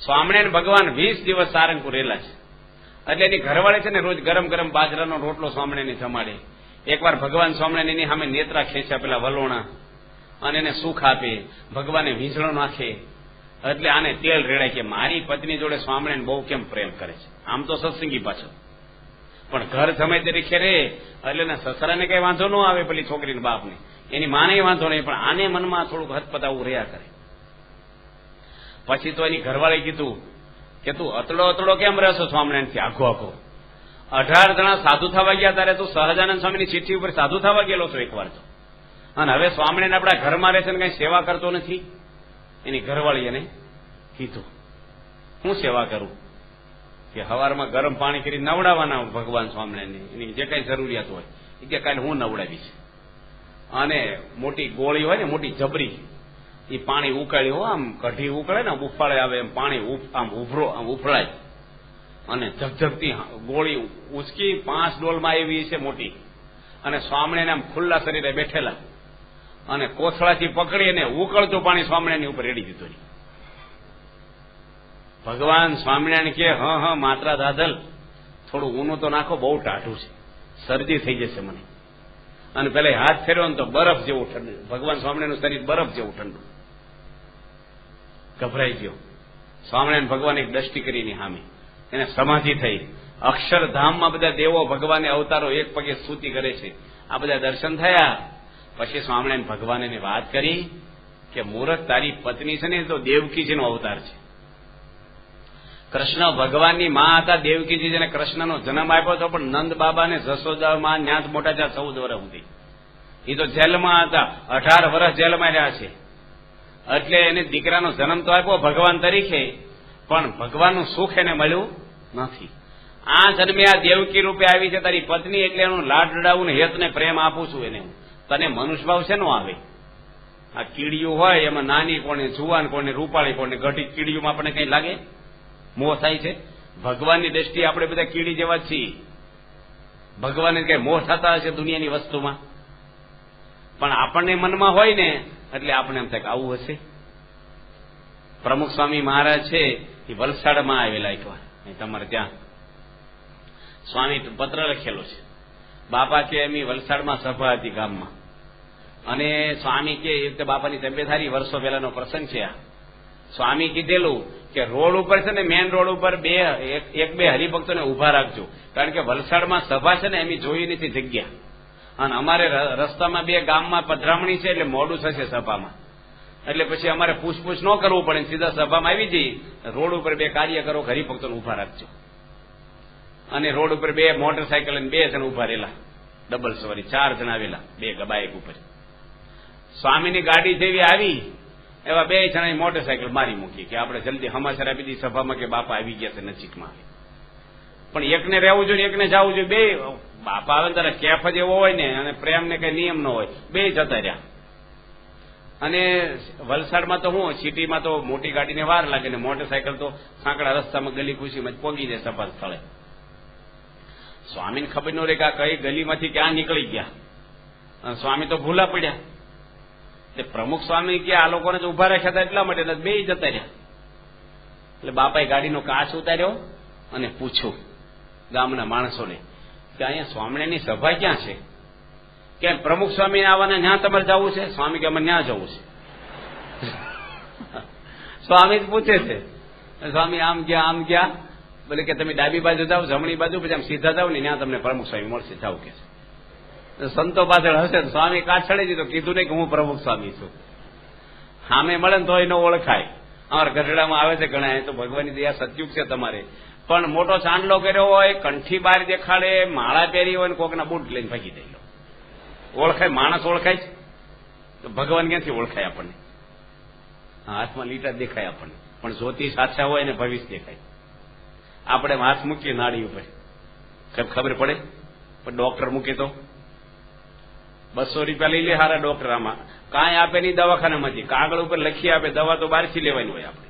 [SPEAKER 2] સ્વામિનારાયણ ભગવાન 20 દિવસ સારંગપુર રહેલા છે. એટલે એની ઘરવાળી છે ને રોજ ગરમ ગરમ બાજરાનો રોટલો સ્વામિનારાયણને જમાડે. એકવાર ભગવાન સ્વામિનારાયણ એની સામે નેત્રા ખેંચ્યા, પેલા વલોણા, અને એને સુખ આપે, ભગવાને વીંઝળો નાખે. એટલે આને તેલ રેડાય કે મારી પત્ની જોડે સ્વામિનારાયણ બહુ કેમ પ્રેમ કરે છે. આમ તો સત્સંગી પાછો, પણ ઘર જમાય તરીકે રે એટલે એના સસરાને કઈ વાંધો ન આવે, પેલી છોકરીને બાપને, એની માને વાંધો નહીં, પણ આને મનમાં થોડુંક હતપતાવું રહ્યા કરે. પછી તો એની ઘરવાળે કીધું કે તું અતડો કેમ રહેશો સ્વામિનારાયણથી આખો આખો? 18 જણા સાધુ થવા ગયા ત્યારે તું સહજાનંદ સ્વામીની ચિઠ્ઠી ઉપર સાધુ થવા ગયેલો છો એકવાર તો, અને હવે સ્વામિનારાયણ આપણા ઘરમાં રહે છે ને કઈ સેવા કરતો નથી. એની ઘરવાળી એને કીધું હું સેવા કરું? કે સવારમાં ગરમ પાણી કરી નવડાવવાના ભગવાન સ્વામિનારાયણ, એની જે કઈ જરૂરિયાત હોય એ કે કાલે હું નવડાવીશ. અને મોટી ગોળી હોય ને, મોટી જબરી, એ પાણી ઉકાળ્યું, આમ કઢી ઉકળે ને ઉફાળે આવે એમ પાણી આમ ઉફળાય અને ઝગઝગતી ગોળી ઉચકી 5 ડોલમાં એવી છે મોટી, અને સ્વામિનારાયણ આમ ખુલ્લા શરીરે બેઠેલા અને કોથળાથી પકડીને ઉકળતું પાણી સ્વામિનારાયણની ઉપર રેડી દીધું. ભગવાન સ્વામિનારાયણ કે હ માત્રા દાદલ થોડું ઊનું તો નાખો, બહુ ટાઢું છે, શરદી થઈ જશે મને. અને પેલા હાથ ફેરવો ને તો બરફ જેવું ઠંડુ. ભગવાન સ્વામિનારાયણનું શરીર બરફ જેવું ઠંડુ. ગભરાઈ ગયો સ્વામિનારાયણ ભગવાન એક દ્રષ્ટિ કરીને સામે એને સમાધિ થઈ. અક્ષરધામમાં બધા દેવો ભગવાને અવતારો એક પગે સ્તુતિ કરે છે. આ બધા દર્શન થયા પછી સ્વામિનારાયણ ભગવાને વાત કરી કે મૂરત તારી પત્ની છે ને તો દેવકીજીનો અવતાર છે. કૃષ્ણ ભગવાનની માં હતા દેવકીજી, જેને કૃષ્ણનો જન્મ આપ્યો હતો, પણ નંદ બાબા ને જશોદામાં ન્યા જ મોટા થયા 14 વર્ષ સુધી. એ તો જેલમાં હતા, 18 વર્ષ જેલમાં રહ્યા છે. એટલે એને દીકરાનો જન્મ તો આપ્યો ભગવાન તરીકે, પણ ભગવાનનું સુખ એને મળ્યું નથી. આ જન્મે આ દેવકી રૂપે આવી છે તારી પત્ની, એટલે એનું લાડ લડાવું ને હેતને પ્રેમ આપું છું એને. તને મનુષ્ય ભાવ છે નો આવે? આ કીડીયું હોય એમાં નાની કોને જુવાન કોને રૂપાળી કોને ગઢી, કીડીયુંમાં આપણને કઈ લાગે? મોહ થાય છે? ભગવાનની દ્રષ્ટિએ આપણે બધા કીડી જેવા જ છીએ. ભગવાનને કઈ મોહ થતા હશે દુનિયાની વસ્તુમાં? પણ આપણને મનમાં હોય ને એટલે આપણે એમ થાય કે આવું હશે. પ્રમુખ સ્વામી મહારાજ છે એ વલસાડમાં આવેલા એકવાર, તમારે ત્યાં સ્વામી પત્ર લખેલો છે. બાપા કે એમની વલસાડમાં સભા હતી ગામમાં, અને સ્વામી કે એ વખતે બાપાની તબિયત સારી, વર્ષો પહેલાનો પ્રસંગ છે આ. સ્વામી કીધેલું કે રોડ ઉપર છે ને મેન રોડ ઉપર એક બે હરિભક્તોને ઉભા રાખજો, કારણ કે વલસાડમાં સભા છે ને એમની જોઈ નથી જગ્યા, અને અમારે રસ્તામાં 2 ગામમાં પધરામણી છે એટલે મોડું થશે સભામાં, એટલે પછી અમારે પૂછપૂછ ન કરવું પડે, સીધા સભામાં આવી જઈએ. રોડ ઉપર 2 કાર્યકરો હરિભક્તોને ઉભા રાખજો. અને રોડ ઉપર 2 મોટરસાયકલ અને 2 જણ ઉભા રહેલા, ડબલ સવારી 4 જણ આવેલા 2 બાઇક ઉપર. સ્વામીની ગાડી જેવી આવી એવા 2 જણાની મોટરસાયકલ મારી મૂકી કે આપણે જલ્દી સમાચાર આપી દઈએ સભામાં કે બાપા આવી ગયા છે નજીકમાં. પણ એકને રહેવું જોઈએ, એકને જવું જોઈએ. 2 બાપા આવે ત્યારે કેફ જ એવો હોય ને, અને પ્રેમને કઈ નિયમ ન હોય, 2 જતા રહ્યા. અને વલસાડમાં તો હું સિટીમાં તો મોટી ગાડીને વાર લાગે ને મોટરસાયકલ તો સાંકડા રસ્તામાં ગલી ખુશીમાં જ પહોંચી જાય સભા સ્થળે. સ્વામીને ખબર ન રહે કે આ કઈ ગલીમાંથી ક્યાં નીકળી ગયા, અને સ્વામી તો ભૂલા પડ્યા. એટલે પ્રમુખ સ્વામી કે આ લોકોને જ ઉભા રાખ્યા હતા એટલા માટે 2 જતા રહ્યા. એટલે બાપાએ ગાડીનો કાચ ઉતાર્યો અને પૂછ્યું ગામના માણસોને કે અહીંયા સ્વામિનારાયણની સભા ક્યાં છે? કે પ્રમુખ સ્વામી આવવાના ત્યાં તમારે જવું છે? સ્વામી કે અમારે ત્યાં જવું છે. સ્વામી જ પૂછે છે, સ્વામી આમ ગયા બોલે કે તમે ડાબી બાજુ જાઓ, જમણી બાજુ, પછી આમ સીધા જાઓ ને ત્યાં તમને પ્રમુખ સ્વામી મળશે, જાવ કે સંતો પાછળ હશે. સ્વામી કાચ ચડી દીધો, કીધું નહીં કે હું પ્રમુખ સ્વામી છું. સામે મળે ને તો એ ન ઓળખાય. અમારા ગઢડામાં આવે છે ઘણા, તો ભગવાનની દયા સતયુગ છે તમારે. પણ મોટો ચાંદલો કર્યો હોય, કંઠી બહાર દેખાડે, માળા પહેરી હોય ને કોકના બૂટ લઈને ભાગી દેલો, ઓળખાય? માણસ ઓળખાય છે? તો ભગવાન ક્યાંથી ઓળખાય આપણને? હાથમાં લીટા દેખાય આપણને, પણ જ્યોતિ સાચા હોય ને ભવિષ્ય દેખાય. આપણે હાથ મૂકીએ નાડી ઉપર ખબર પડે, પણ ડોક્ટર મૂકે તો 200 રૂપિયા લઈ લે સારા ડોક્ટર. આમાં કાંઈ આપે નહીં દવાખાનામાંથી, કાગળ ઉપર લખી આપે, દવા તો બહારથી લેવાની હોય આપણે.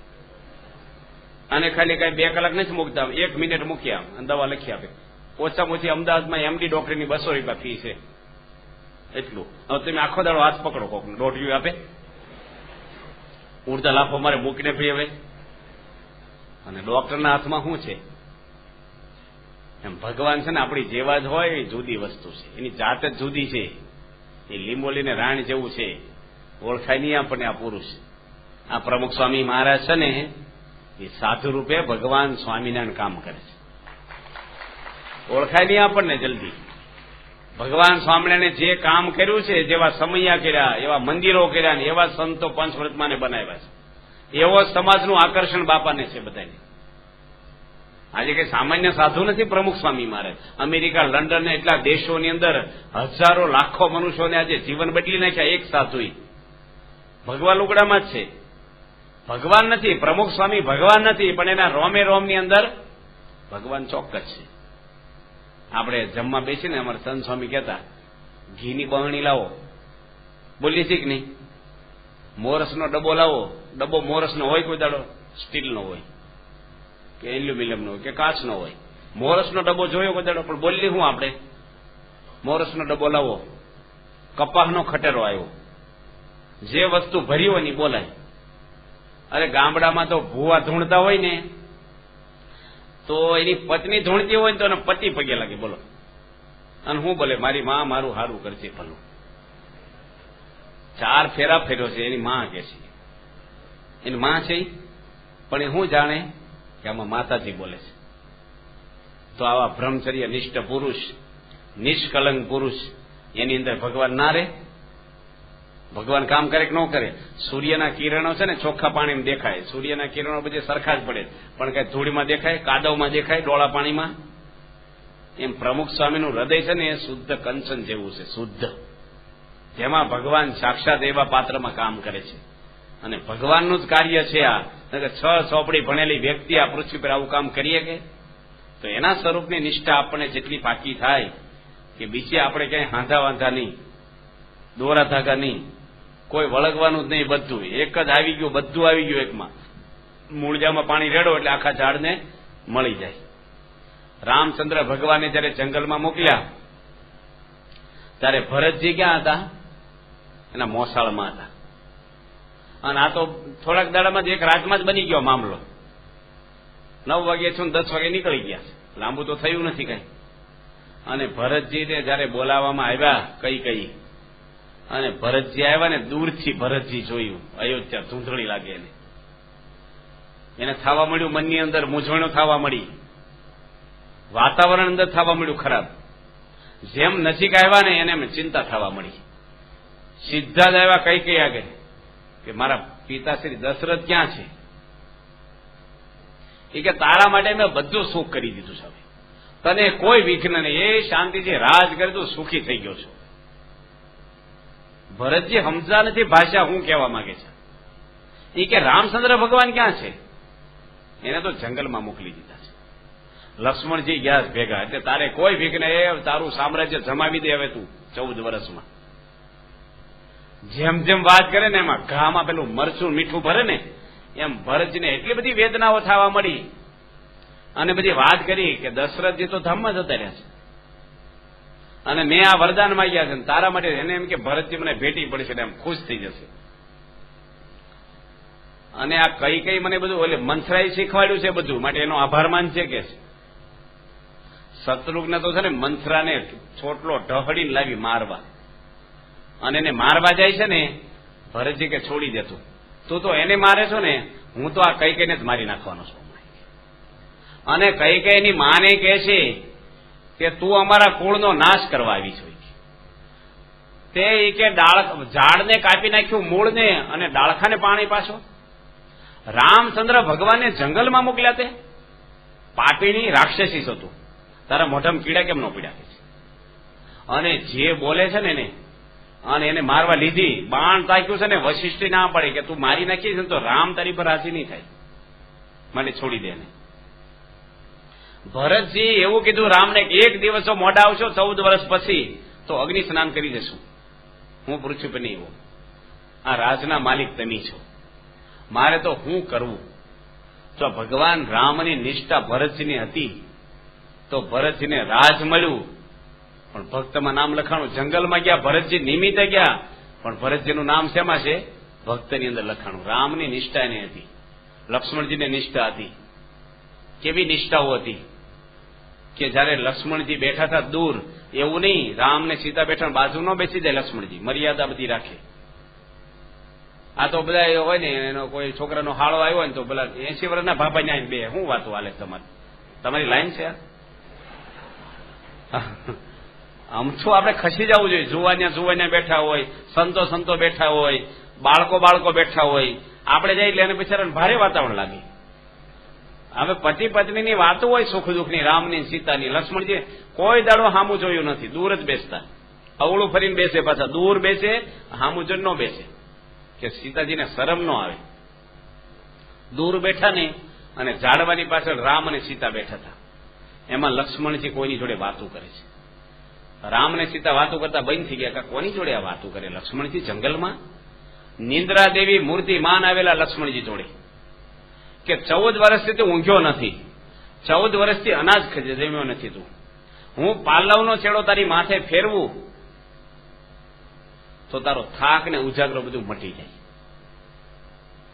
[SPEAKER 2] અને ખાલી કઈ 2 કલાક નથી મૂકતા, 1 મિનિટ મૂકી આમ અને દવા લખી આપે. ઓછામાં ઓછી અમદાવાદમાં એમડી ડોક્ટરની 200 રૂપિયા ફી છે, એટલું. હવે તમે આખો દાડો હાથ પકડો, કોક $1.5 આપે, ઉડતા લાફો મારે મૂકીને ફી હવે. અને ડોક્ટરના હાથમાં શું છે? એમ ભગવાન છે ને આપણી જેવા જ હોય, એ જુદી વસ્તુ છે, એની જાત જ જુદી છે. એ લીંબોલીને રાણ જેવું છે, ઓળખાય નહીં આપણને આ પુરુષ. આ પ્રમુખ સ્વામી મહારાજ છે ને એ સાધુ રૂપે ભગવાન સ્વામિનારાયણ કામ કરે છે, ઓળખાય નહીં આપણને જલ્દી. ભગવાન સ્વામિનારાયણે જે કામ કર્યું છે, જેવા સમયા કર્યા, એવા મંદિરો કર્યા, ને એવા સંતો પંચવ્રતમાને બનાવ્યા છે, એવો સમાજનું આકર્ષણ બાપાને છે બધાને. આજે કઈ સામાન્ય સાધુ નથી પ્રમુખ સ્વામી મહારાજ. અમેરિકા, લંડન એટલા દેશોની અંદર હજારો લાખો મનુષ્યોને આજે જીવન બદલી નાખ્યા એક સાધુ. ભગવાન લુગડામાં જ છે, ભગવાન નથી. પ્રમુખ સ્વામી ભગવાન નથી, પણ એના રોમે રોમની અંદર ભગવાન ચોક્કસ છે. આપણે જમવા બેસીને અમારા સંત સ્વામી કહેતા ઘીની બહણી લાવો, બોલીએ છીએ કે નહીં? મોરસનો ડબ્બો લાવો, ડબ્બો મોરસનો હોય કોઈ દાડો? સ્ટીલનો હોય કે એલ્યુમિનિયમનો હોય કે કાચનો હોય? મોરસનો ડબ્બો જોયો કોઈ દાડો? પણ બોલી હું આપણે, મોરસનો ડબ્બો લાવો, કપાસનો ખટેરો આવ્યો, જે વસ્તુ ભરી હોય ને બોલાય. અરે ગામડામાં તો ભૂવા ધૂણતા હોય ને તો એની પત્ની ધૂણતી હોય ને તો એને પતિ પગે લાગે, બોલો. અને હું બોલે, મારી માં મારું હારું કરશે ભલું. 4 ફેરા ફેર્યો છે એની માં કે છે, એની માં છે, પણ એ શું જાણે કે આમાં માતાજી બોલે છે. તો આવા બ્રહ્મચર્ય નિષ્ઠ પુરુષ, નિષ્કલંક પુરુષ, એની અંદર ભગવાન ના રહે? ભગવાન કામ કરે કે ન કરે? સૂર્યના કિરણો છે ને ચોખ્ખા પાણીમાં દેખાય, સૂર્યના કિરણો બધી સરખા જ પડે, પણ કઈ ધૂળમાં દેખાય, કાદવમાં દેખાય, ડોળા પાણીમાં? એમ પ્રમુખ સ્વામીનું હૃદય છે ને એ શુદ્ધ કંચન જેવું છે, શુદ્ધ, જેમાં ભગવાન સાક્ષાત એવા પાત્રમાં કામ કરે છે. અને ભગવાનનું જ કાર્ય છે આ. 6 ચોપડી ભણેલી વ્યક્તિ આ પૃથ્વી પર આવું કામ કરીએ કે? તો એના સ્વરૂપની નિષ્ઠા આપણને જેટલી પાકી થાય કે બીજે આપણે ક્યાંય હાંધા વાંધા નહીં, દોરા ધાગા નહીં, કોઈ વળગવાનું જ નહીં, બધું એક જ આવી ગયું, બધું આવી ગયું એકમાં. મૂળજામાં પાણી રેડો એટલે આખા ઝાડને મળી જાય. રામચંદ્ર ભગવાને જયારે જંગલમાં મોકલ્યા ત્યારે ભરતજી ક્યાં હતા? એના મોસાળમાં હતા. અને આ તો થોડાક દાડામાં જ એક રાતમાં જ બની ગયો મામલો. 9 વાગે છું 10 વાગે નીકળી ગયા, લાંબુ તો થયું નથી કઈ. અને ભરતજીને જયારે બોલાવવામાં આવ્યા કઈ અને ભરતજી આવ્યા ને દૂરથી ભરતજી જોયું, અયોધ્યા ધૂંધળી લાગે એને થવા મળ્યું, મનની અંદર મૂંઝવણો થવા મળી, વાતાવરણ અંદર થવા મળ્યું ખરાબ. જેમ નજીક આવ્યા ને એને ચિંતા થવા મળી. સીધા જ આવ્યા કઈ આગળ કે મારા પિતાશ્રી દશરથ ક્યાં છે? એ કે તારા માટે મેં બધું સુખ કરી દીધું છે, તને કોઈ વિઘ્ન નહીં, એ શાંતિથી રાજ કરી તું સુખી થઈ ગયો છો. ભરતજી સમજા નથી ભાષા હું કહેવા માંગે છે. એ કે રામચંદ્ર ભગવાન ક્યાં છે? એને તો જંગલમાં મોકલી દીધા છે. લક્ષ્મણજી ગયા ભેગા, એટલે તારે કોઈ વિઘ્ન, એ તારું સામ્રાજ્ય જમાવી દે હવે તું 14 વર્ષમાં. જેમ જેમ વાત કરે ને એમાં ઘામાં પેલું મરચું મીઠું ભરે ને એમ ભરતજીને એટલી બધી વેદનાઓ થવા મળી. અને બધી વાત કરી કે દશરથજી તો ધામમાં જતા રહ્યા છે અને મેં આ વરદાન માંગ્યા છે તારા માટે. એને એમ કે ભરતજી મને ભેટી પડશે ને એમ ખુશ થઈ જશે. અને આ કઈ મને બધું ઓલે મંથરાએ શીખવાડ્યું છે બધું, માટે એનો આભાર માનશે કે શત્રુઘ્ન તો છે ને મંથરાને છોટલો ઢહડીને લાવી મારવા, અને એને મારવા જાય છે ને ભરતજી કે છોડી દેતું, તું તો એને મારે છો ને, હું તો આ કઈને જ મારી નાખવાનો છું. અને કઈની માને કહે છે કે તું અમારા કુળનો નાશ કરવા આવી છો. તે કે ઝાડને કાપી નાખ્યું મૂળને અને ડાળખાને પાણી પાછો. રામચંદ્ર ભગવાનને જંગલમાં મોકલ્યા તે પાપીની રાક્ષસી હતું, તારા મોઢામાં કીડા કેમ ન પીડ્યા છે? અને જે બોલે છે ને અને એને મારવા લીધી, બાણ તાક્યું છે ને, વશિષ્ઠી ના પડે કે તું મારી નાખીશ ને તો રામ તારી પર રાજી નહીં થાય, મને છોડી દે ને. ભરતજી એવું કીધું રામને કે એક દિવસ મોડા આવશો 14 વર્ષ પછી તો અગ્નિ સ્નાન કરી જશું, હું પૃથ્વી પર નહીં હોઉં. આ રાજના માલિક તમે છો, મારે તો શું કરવું? જો ભગવાન રામની નિષ્ઠા ભરતજીની હતી તો ભરતજીને રાજ મળ્યું, પણ ભક્તમાં નામ લખાણું. જંગલમાં ગયા ભરતજી નિમિત્તે ગયા, પણ ભરતજીનું નામ શેમાં છે? ભક્તની અંદર લખાણું. રામની નિષ્ઠા એની હતી, લક્ષ્મણજીની નિષ્ઠા હતી. કેવી નિષ્ઠાઓ હતી કે જયારે લક્ષ્મણજી બેઠા હતા દૂર, એવું નહીં રામ ને સીતા બેઠા બાજુ ન બેસી જાય, લક્ષ્મણજી મર્યાદા બધી રાખે. આ તો બધા હોય ને, એનો કોઈ છોકરાનો હાળો આવ્યો હોય ને તો પેલા 80 વર્ષના ભાભાને આવીને બે શું વાતો હાલે તમારી લાઈન છે? આમ છો આપણે ખસી જવું જોઈએ. જુવાનિયા બેઠા હોય, સંતો બેઠા હોય, બાળકો બેઠા હોય, આપણે જઈ એટલે એને બિચારાને ભારે વાતાવરણ લાગે. હવે પતિ પત્નીની વાતો હોય સુખ દુઃખની, રામની સીતાની. લક્ષ્મણજી કોઈ દાડો હામું જોયું નથી, દૂર જ બેસતા, અવળું ફરીને બેસે, પાછા દૂર બેસે, હામું જ ન બેસે કે સીતાજીને શરમ ન આવે. દૂર બેઠા ને, અને ઝાડવાની પાછળ રામ અને સીતા બેઠા હતા. એમાં લક્ષ્મણજી કોઈની જોડે વાતો કરે છે. રામ ને સીતા વાતો કરતા બંધ થઈ ગયા. કોની જોડે આ વાતો કરે? લક્ષ્મણજી જંગલમાં નિંદ્રા દેવી મૂર્તિમાન આવેલા લક્ષ્મણજી જોડે કે 14 વર્ષથી તું ઊંઘ્યો નથી, 14 વર્ષથી અનાજ જમ્યો નથી તું, હું પાલવનો છેડો તારી માથે ફેરવું તો તારો થાક ને ઉજાગરો બધું મટી જાય.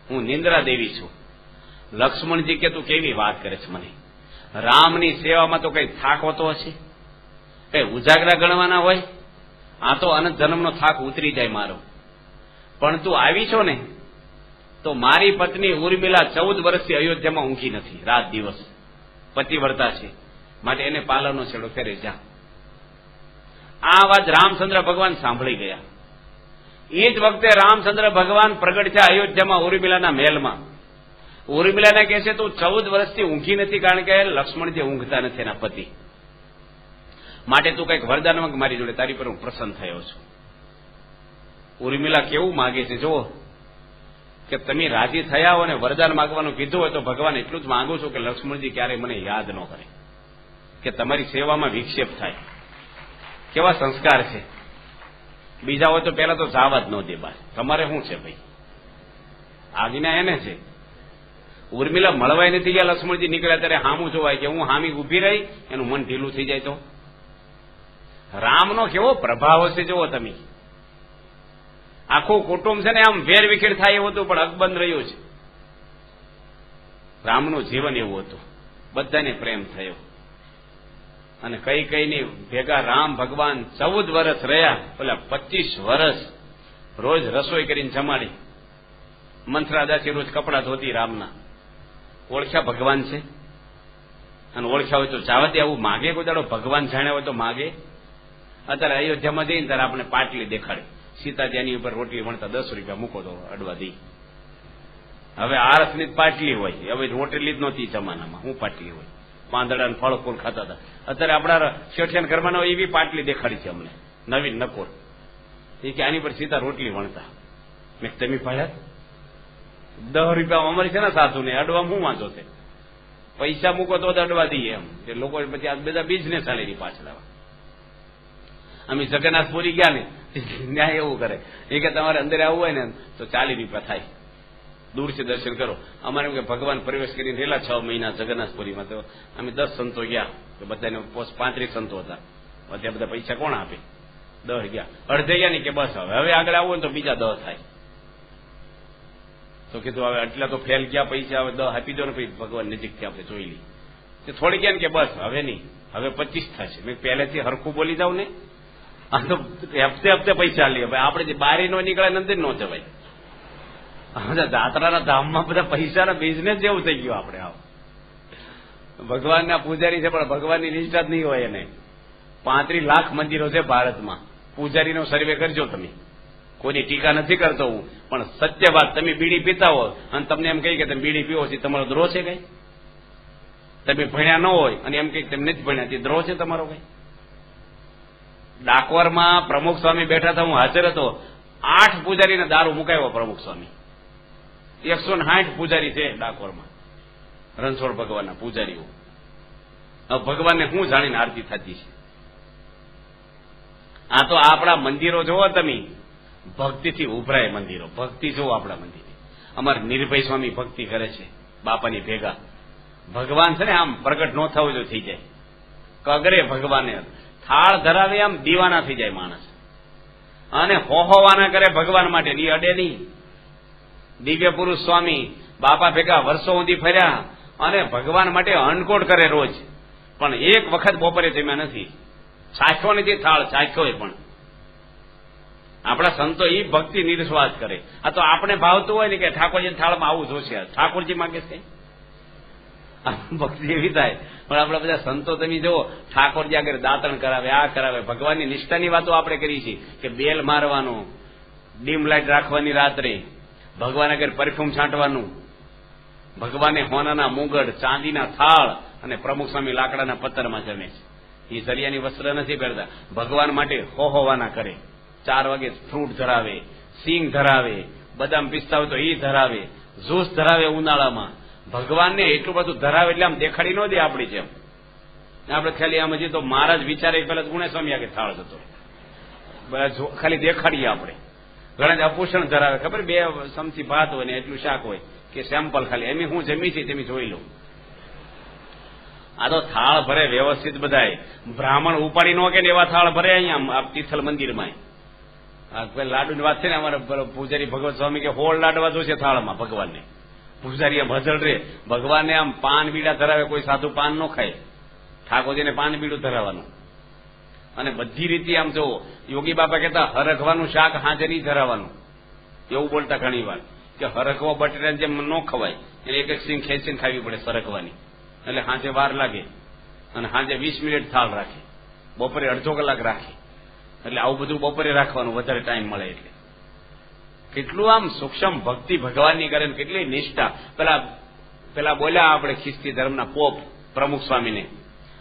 [SPEAKER 2] હું નિંદ્રા દેવી છું. લક્ષ્મણજી કે તું કેવી વાત કરે છે, મને રામની સેવામાં તો કઈ થાક હોતો હશે, કઈ ઉજાગરા ગણવાના હોય? આ તો અનંત જન્મનો થાક ઉતરી જાય મારો. પણ તું આવી છો ને તો મારી પત્ની ઉર્મિલા 14 વર્ષથી અયોધ્યામાં ઊંઘી નથી, રાત દિવસ પતિવ્રતા છે, માટે એને પાલવનો છેડો ફેરે જા. આ અવાજ રામચંદ્ર ભગવાન સાંભળી ગયા. એ જ વખતે રામચંદ્ર ભગવાન પ્રગટ થયા અયોધ્યામાં ઉર્મિલાના મહેલમાં. ઉર્મિલાને કહે છે તું 14 વર્ષથી ઊંઘી નથી, કારણ કે લક્ષ્મણજી ઊંઘતા નથી એના પતિ, માટે તું કઈક વરદાન માંગ મારી જોડે, તારી પર હું પ્રસન્ન થયો છું. ઉર્મિલા કેવું માગે છે જુઓ, કે તમે રાજી થયા હો અને વરદાન માંગવાનું કીધું હોય તો ભગવાન એટલું જ માંગુ છું કે લક્ષ્મણજી ક્યારે મને યાદ ન કરે, કે તમારી સેવામાં વિક્ષેપ થાય. કેવા સંસ્કાર છે. બીજા હોય તો પહેલા તો જવા જ ન દે બહાર. તમારે શું છે ભાઈ, આજ્ઞા એને છે. ઉર્મિલા મળવાય નથી ગયા, લક્ષ્મણજી નીકળ્યા ત્યારે હામું જોવાય કે હું હામી ઉભી રહી, એનું મન ઢીલું થઈ જાય. તો રામનો કેવો પ્રભાવ હશે જુઓ તમે. આખું કુટુંબ છે ને આમ વેરવિખેર થાય એવું હતું, પણ અકબંધ રહ્યું છે. રામનું જીવન એવું હતું, બધાને પ્રેમ થયો. અને કઈ કઈની ભેગા રામ ભગવાન 14 વર્ષ રહ્યા, પેલા 25 વર્ષ રોજ રસોઈ કરીને જમાડી. મંથરા દાસી રોજ કપડા ધોતી રામના. ઓળખ્યા ભગવાન છે, અને ઓળખ્યા હોય તો જાવા દે. આવું માગે કોઈ દાડો? ભગવાન જાણ્યા હોય તો માગે? અત્યારે અયોધ્યામાં જઈને ત્યારે આપણે પાટલી દેખાડી, સીતાજી એની ઉપર રોટલી વણતા 10 રૂપિયા મૂકો તો અડવા દઈ. હવે આરસની જ પાટલી હોય, હવે રોટલી જ નહોતી જમાનામાં, હું પાટલી હોય? પાંદડા ફળ ફૂલ ખાતા હતા. અત્યારે આપણા શેઠિયાન ઘરમાં એવી પાટલી દેખાડી છે અમને, નવીન નકોર. એ કે આની પર સીતા રોટલી વણતા. મેં તમે ભાડ્યા 10 રૂપિયા અમારી છે ને સાસુને અડવા હું વાંધો છે, પૈસા મૂકો તો અડવા દઈએ એમ. કે લોકો પછી આ બધા બિઝનેસ ચાલે એની પાછળ. અમે જગન્નાથપુરી ગયા ને ન્યાય એવું કરે, એ કે તમારે અંદર આવવું હોય ને તો 40 રૂપિયા થાય, દૂરથી દર્શન કરો. અમારે એમ કે ભગવાન પ્રવેશ કરીને રહેલા 6 મહિના જગન્નાથપુરીમાં, તો અમે 10 સંતો ગયા, તો બધાને 35 સંતો હતા. ત્યાં બધા પૈસા કોણ આપે? 10 ગયા, અડધે ગયા ને કે બસ હવે આગળ આવવું ને તો બીજા 10 થાય. તો કીધું હવે આટલા તો ફેલ ગયા પૈસા, હવે 10 આપી દો ને, પછી ભગવાન નજીકથી આપણે જોઈ લઈએ. તે થોડી ગયા ને કે બસ હવે નહીં, હવે 25 થશે. મેં પહેલેથી હરખું બોલી જાવ ને, આ તો હપ્તે હપ્તે પૈસા લઈએ. ભાઈ આપણે જે બારી નો નીકળે નંદર ન જવાય. જાત્રાના ધામમાં બધા પૈસાના બિઝનેસ જેવું થઈ ગયું. આપણે આવ ભગવાનના પૂજારી છે, પણ ભગવાનની નિષ્ઠા જ નહીં હોય એને. 35 લાખ મંદિરો છે ભારતમાં. પૂજારીનો સર્વે કરજો તમે. કોઈની ટીકા નથી કરતો હું, પણ સત્ય વાત, તમે બીડી પીતા હો અને તમને એમ કહી કે તમે બીડી પીવો છો, તમારો દ્રોહ છે કઈ? તમે ભણ્યા ન હોય અને એમ કહી તમે નથી ભણ્યા, તે દ્રોહ છે તમારો કઈ? ડાકોરમાં પ્રમુખ સ્વામી બેઠા હતા, હું હાજર હતો. 8 પૂજારીને દારૂ મુકાયો પ્રમુખ સ્વામી. 160 પૂજારી છે ડાકોરમાં, રણછોડ ભગવાનના પૂજારીઓ. ભગવાનને હું જાણીને આરતી થતી છે. આ તો આપણા મંદિરો જોવો તમે, ભક્તિથી ઉભરાય મંદિરો. ભક્તિ જોવો આપણા મંદિર. અમારા નિર્ભય સ્વામી ભક્તિ કરે છે બાપાની ભેગા. ભગવાન છે ને આમ પ્રગટ ન થવું જો થઈ જાય. કગરે ભગવાને થાળ ધરાવે આમ દીવાના થઈ જાય માણસ. અને હોવાના કરે ભગવાન માટે, ની અડે નહીં. દિવ્ય પુરુષ સ્વામી બાપા ભેગા વર્ષો સુધી ફર્યા અને ભગવાન માટે અન્નકોટ કરે રોજ, પણ એક વખત બપોરે જમ્યા નથી. ચાખ્યો નથી થાળ, ચાખ્યો પણ. આપણા સંતો એ ભક્તિ નિર્સ્વાર્થ કરે. આ તો આપણે ભાવતું હોય ને કે ઠાકોરજી થાળમાં આવું જોશે, ઠાકોરજી માંગે છે ભક્તિ એવી થાય. પણ આપણા બધા સંતો તમે જુઓ, ઠાકોરજી આગળ દાંતણ કરાવે, આ કરાવે. ભગવાનની નિષ્ઠાની વાતો આપણે કરી છે કે બેલ મારવાનું, ડીમ લાઈટ રાખવાની રાત્રે, ભગવાન આગળ પરફ્યુમ છાંટવાનું, ભગવાને હોનાના મુગટ, ચાંદીના થાળ અને પ્રમુખ સ્વામી લાકડાના પત્તરમાં જમે છે. એ સરિયાની વસ્ત્ર નથી પહેરતા. ભગવાન માટે હોવાના કરે. 4 વાગે ફ્રૂટ ધરાવે, સિંગ ધરાવે, બદામ પિસ્તા હોય તો એ ધરાવે, જ્યુસ ધરાવે ઉનાળામાં. ભગવાનને એટલું બધું ધરાવે એટલે આમ દેખાડી ન દે આપણી જેમ. આપણે ખાલી આમ હજી તો મહારાજ વિચારે પેલા ગુણેશ સ્વામી આગળ થાળ જતો, ખાલી દેખાડીએ આપણે. ઘણા જ અપોષણ ધરાવે, ખબર 2 ચમચી ભાત હોય ને એટલું શાક હોય કે સેમ્પલ ખાલી એમ હું જમી છે તેમ જોઈ લઉં. આ તો થાળ ભરે વ્યવસ્થિત બધાય, બ્રાહ્મણ ઉપાડી નો કે એવા થાળ ભરે અહીંયા તિથલ મંદિરમાં. લાડુની વાત છે ને, અમારા પૂજારી ભગવત સ્વામી કે 16 લાડવા જોશે થાળમાં ભગવાનને. પૂજારી આમ હજળ રે, ભગવાનને આમ પાન બીડા ધરાવે, કોઈ સાધુ પાન ન ખાય, ઠાકોરજીને પાન બીડું ધરાવવાનું. અને બધી રીતે આમ જો યોગી બાપા કહેતા હરખવાનું શાક હાજર નહીં ધરાવવાનું, એવું બોલતા ઘણી વાર કે હરખવા બટેટા જેમ ન ખવાય, એને એક એક સિંગ ખેંચીને ખાવી પડે સરખવાની, એટલે હાજે વાર લાગે. અને હાજે 20 મિનિટ થાળ રાખે, બપોરે અડધો કલાક રાખે, એટલે આવું બધું બપોરે રાખવાનું, વધારે ટાઈમ મળે એટલે. કેટલું આમ સૂક્ષ્મ ભક્તિ ભગવાનની કરે, કેટલી નિષ્ઠા. પેલા બોલ્યા આપણે ખ્રિસ્તી ધર્મના પોપ પ્રમુખ સ્વામીને,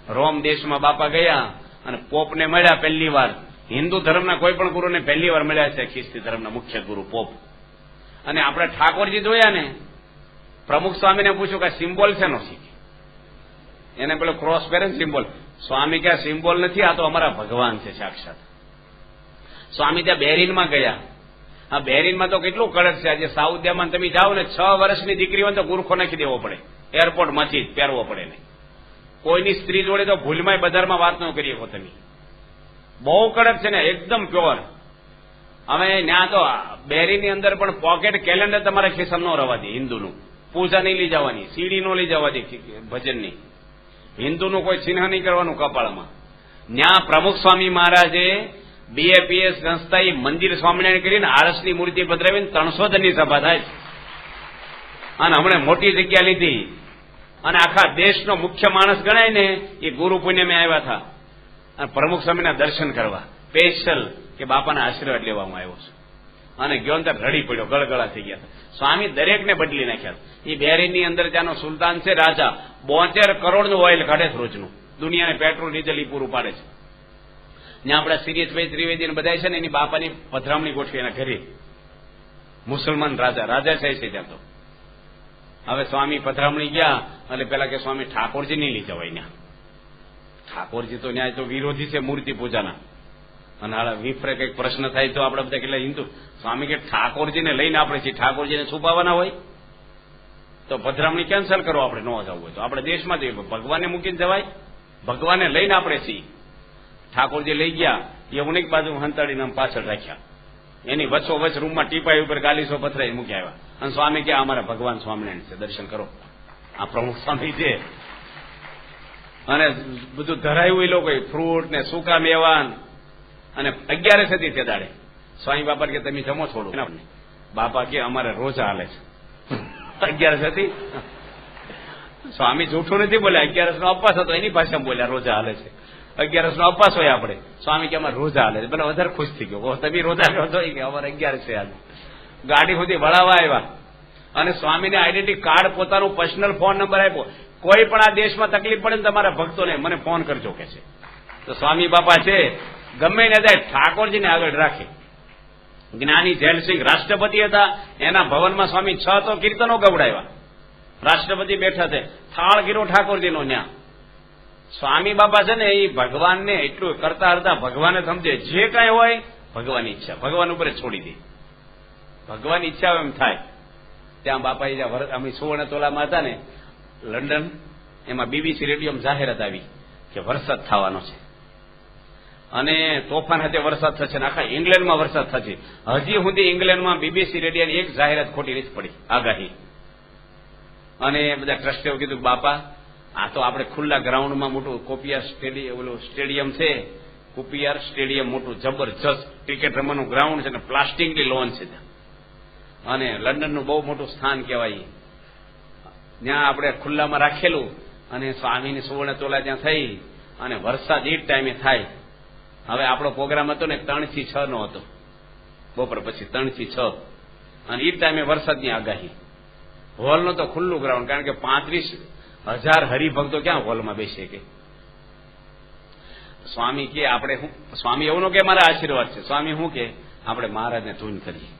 [SPEAKER 2] રોમ દેશમાં બાપા ગયા અને પોપને મળ્યા પહેલી વાર. હિન્દુ ધર્મના કોઈ પણ ગુરુને પહેલી વાર મળ્યા છે ખ્રિસ્તી ધર્મના મુખ્ય ગુરુ પોપ. અને આપણે ઠાકોરજી જોયા ને, પ્રમુખ સ્વામીને પૂછ્યું કે સિમ્બોલ છે નો શીખે, એને પેલો ક્રોસ પહેરે સિમ્બોલ. સ્વામી કે સિમ્બોલ નથી, આ તો અમારા ભગવાન છે સાક્ષાત. સ્વામી ત્યાં બેરીનમાં ગયા. આ બેરીનમાં તો કેટલું કડક છે. આજે સાઉદીમાં તમે જાઓ ને, 6 વર્ષની દીકરી હોય તો ગુરખો નાખી દેવો પડે, એરપોર્ટમાંથી પહેરવો પડે ને. કોઈની સ્ત્રી જોડે તો ભૂલમાં બજારમાં વાત ન કરી શકો તમે, બહુ કડક છે ને, એકદમ પ્યોર. હવે ત્યાં તો બેરીની અંદર પણ પોકેટ કેલેન્ડર તમારા ખિસ્સામાં ન રવા દે હિન્દુનું. પૂજા નહીં લઈ જવાની, સીડી નો લઈ જવા દે ભજનની, હિન્દુનું કોઈ ચિહ્ન નહીં કરવાનું કપાળમાં. ત્યાં પ્રમુખ સ્વામી મહારાજે BAPS સંસ્થા મંદિર સ્વામિનારાયણ કરીને આરસની મૂર્તિ પધરાવીને 300 જણની સભા થાય છે. અને હમણાં મોટી જગ્યા લીધી અને આખા દેશનો મુખ્ય માણસ ગણાય ને એ ગુરુ પુણ્યમે આવ્યા હતા અને પ્રમુખ સ્વામીના દર્શન કરવા સ્પેશિયલ કે બાપાના આશીર્વાદ લેવામાં આવ્યો છે. અને ગયો ને રડી પડ્યો, ગળગળા થઈ ગયા. સ્વામી દરેકને બદલી નાખ્યા. એ બેરીની અંદર ત્યાંનો સુલતાન છે રાજા, 72 કરોડનું ઓઇલ કાઢે છે રોજનું, દુનિયાને પેટ્રોલ ડીઝલ પૂરું પાડે છે. ત્યાં આપણા સિરિયસભાઈ ત્રિવેદી બધા છે ને, એની બાપાની પધરામણી ગોઠવી એના ઘરે. મુસલમાન રાજા છે ત્યાં તો. હવે સ્વામી પધરામણી ગયા એટલે પેલા કે સ્વામી ઠાકોરજી નહીં લઈ જવાય ત્યાં. ઠાકોરજી તો ન્યાય તો વિરોધી છે મૂર્તિ પૂજાના. અને હાલ વિફરે કઈક પ્રશ્ન થાય તો આપણે બધા કેટલા હિન્દુ. સ્વામી કે ઠાકોરજીને લઈને આપણે છીએ, ઠાકોરજીને છુપાવવાના હોય તો પધરામણી કેન્સલ કરો, આપણે ન જવું હોય તો આપણે દેશમાં જઈએ. ભગવાનને મૂકીને જવાય, ભગવાનને લઈને આપણે છીએ. ઠાકોરજી લઈ ગયા, યમુનિક બાજુ હંતાડીને પાછળ રાખ્યા, એની વચ્ચોવચ્ચ રૂમમાં ટીપાઈ ઉપર ગાલીસો પથરાઈ મૂકી આવ્યા. અને સ્વામી કે અમારા ભગવાન સ્વામિનારાયણ છે, દર્શન કરો. આ પ્રમુખ સ્વામી છે. અને બધું ધરાયું એ લોકો, ફ્રૂટ ને સૂકા મેવાન. અને 11 હતી તે દાડે સ્વામી બાપા કે તમે જમો થોડું. બાપા કે અમારે રોજા હાલે છે. 11 હતી. સ્વામી જૂઠું નથી બોલ્યા, 11 નો અપવાસ હતો એની ભાષામાં બોલ્યા રોજા હાલે છે. 11 નો અપવાસ હોય આપણે. સ્વામી કે અમારે રોજા હાલે છે. પેલા વધારે ખુશ થઈ ગયો, તમે રોજા લો છો કે અમારે 11 છે હાલ. ગાડી સુધી વળાવવા આવ્યા અને સ્વામીને આઈડેન્ટિટી કાર્ડ, પોતાનું પર્સનલ ફોન નંબર આપ્યો. કોઈ પણ આ દેશમાં તકલીફ પડે ને તમારા ભક્તોને મને ફોન કરજો કે છે. તો સ્વામી બાપા છે ગમે ને જાય ઠાકોરજીને આગળ રાખે. જ્ઞાની જેલસિંહ રાષ્ટ્રપતિ હતા, એના ભવનમાં સ્વામી 6 તો કીર્તનો ગવડાવ્યા. રાષ્ટ્રપતિ બેઠા છે, થાળ ગીરો ઠાકોરજીનો ન્યા. સ્વામી બાપા છે ને એ ભગવાનને એટલું કરતા હતા, ભગવાને સમજે જે કાંઈ હોય ભગવાનની ઈચ્છા, ભગવાન ઉપર છોડી દે. ભગવાનની ઈચ્છા એમ થાય. ત્યાં બાપા જ્યાં અમે 16 તોલામાં હતા ને લંડન, એમાં BBC રેડિયોમાં જાહેરાત આવી કે વરસાદ થવાનો છે અને તોફાન હાથે વરસાદ થશે ને આખા ઇંગ્લેન્ડમાં વરસાદ થશે. હજી સુધી ઇંગ્લેન્ડમાં BBC રેડિયોની એક જાહેરાત ખોટી નથી પડી, આગાહી. અને બધા ટ્રસ્ટીઓ કીધું બાપા આ તો આપણે ખુલ્લા ગ્રાઉન્ડમાં મોટું કોપિયાર સ્ટેડિયમ છે, કોપિયાર સ્ટેડિયમ મોટું જબરજસ્ત ક્રિકેટ રમવાનું ગ્રાઉન્ડ છે ને પ્લાસ્ટિકની લોન છે અને લંડનનું બહુ મોટું સ્થાન કહેવાય. ત્યાં આપણે ખુલ્લામાં રાખેલું અને સ્વામીની 16 તોલા ત્યાં થઈ અને વરસાદ એ જ ટાઈમે થાય. હવે આપણો પ્રોગ્રામ હતો ને 3 થી 6 નો હતો, બપોર પછી 3 થી 6 અને એ જ ટાઈમે વરસાદની આગાહી. હોલનો તો ખુલ્લું ગ્રાઉન્ડ, કારણ કે 35,000 હરિભક્તો ક્યાં હોલમાં બેસે કે. સ્વામી કે આપણે સ્વામી એવું નો કે મારા આશીર્વાદ છે. સ્વામી શું કે આપણે મહારાજને ધૂન કરીએ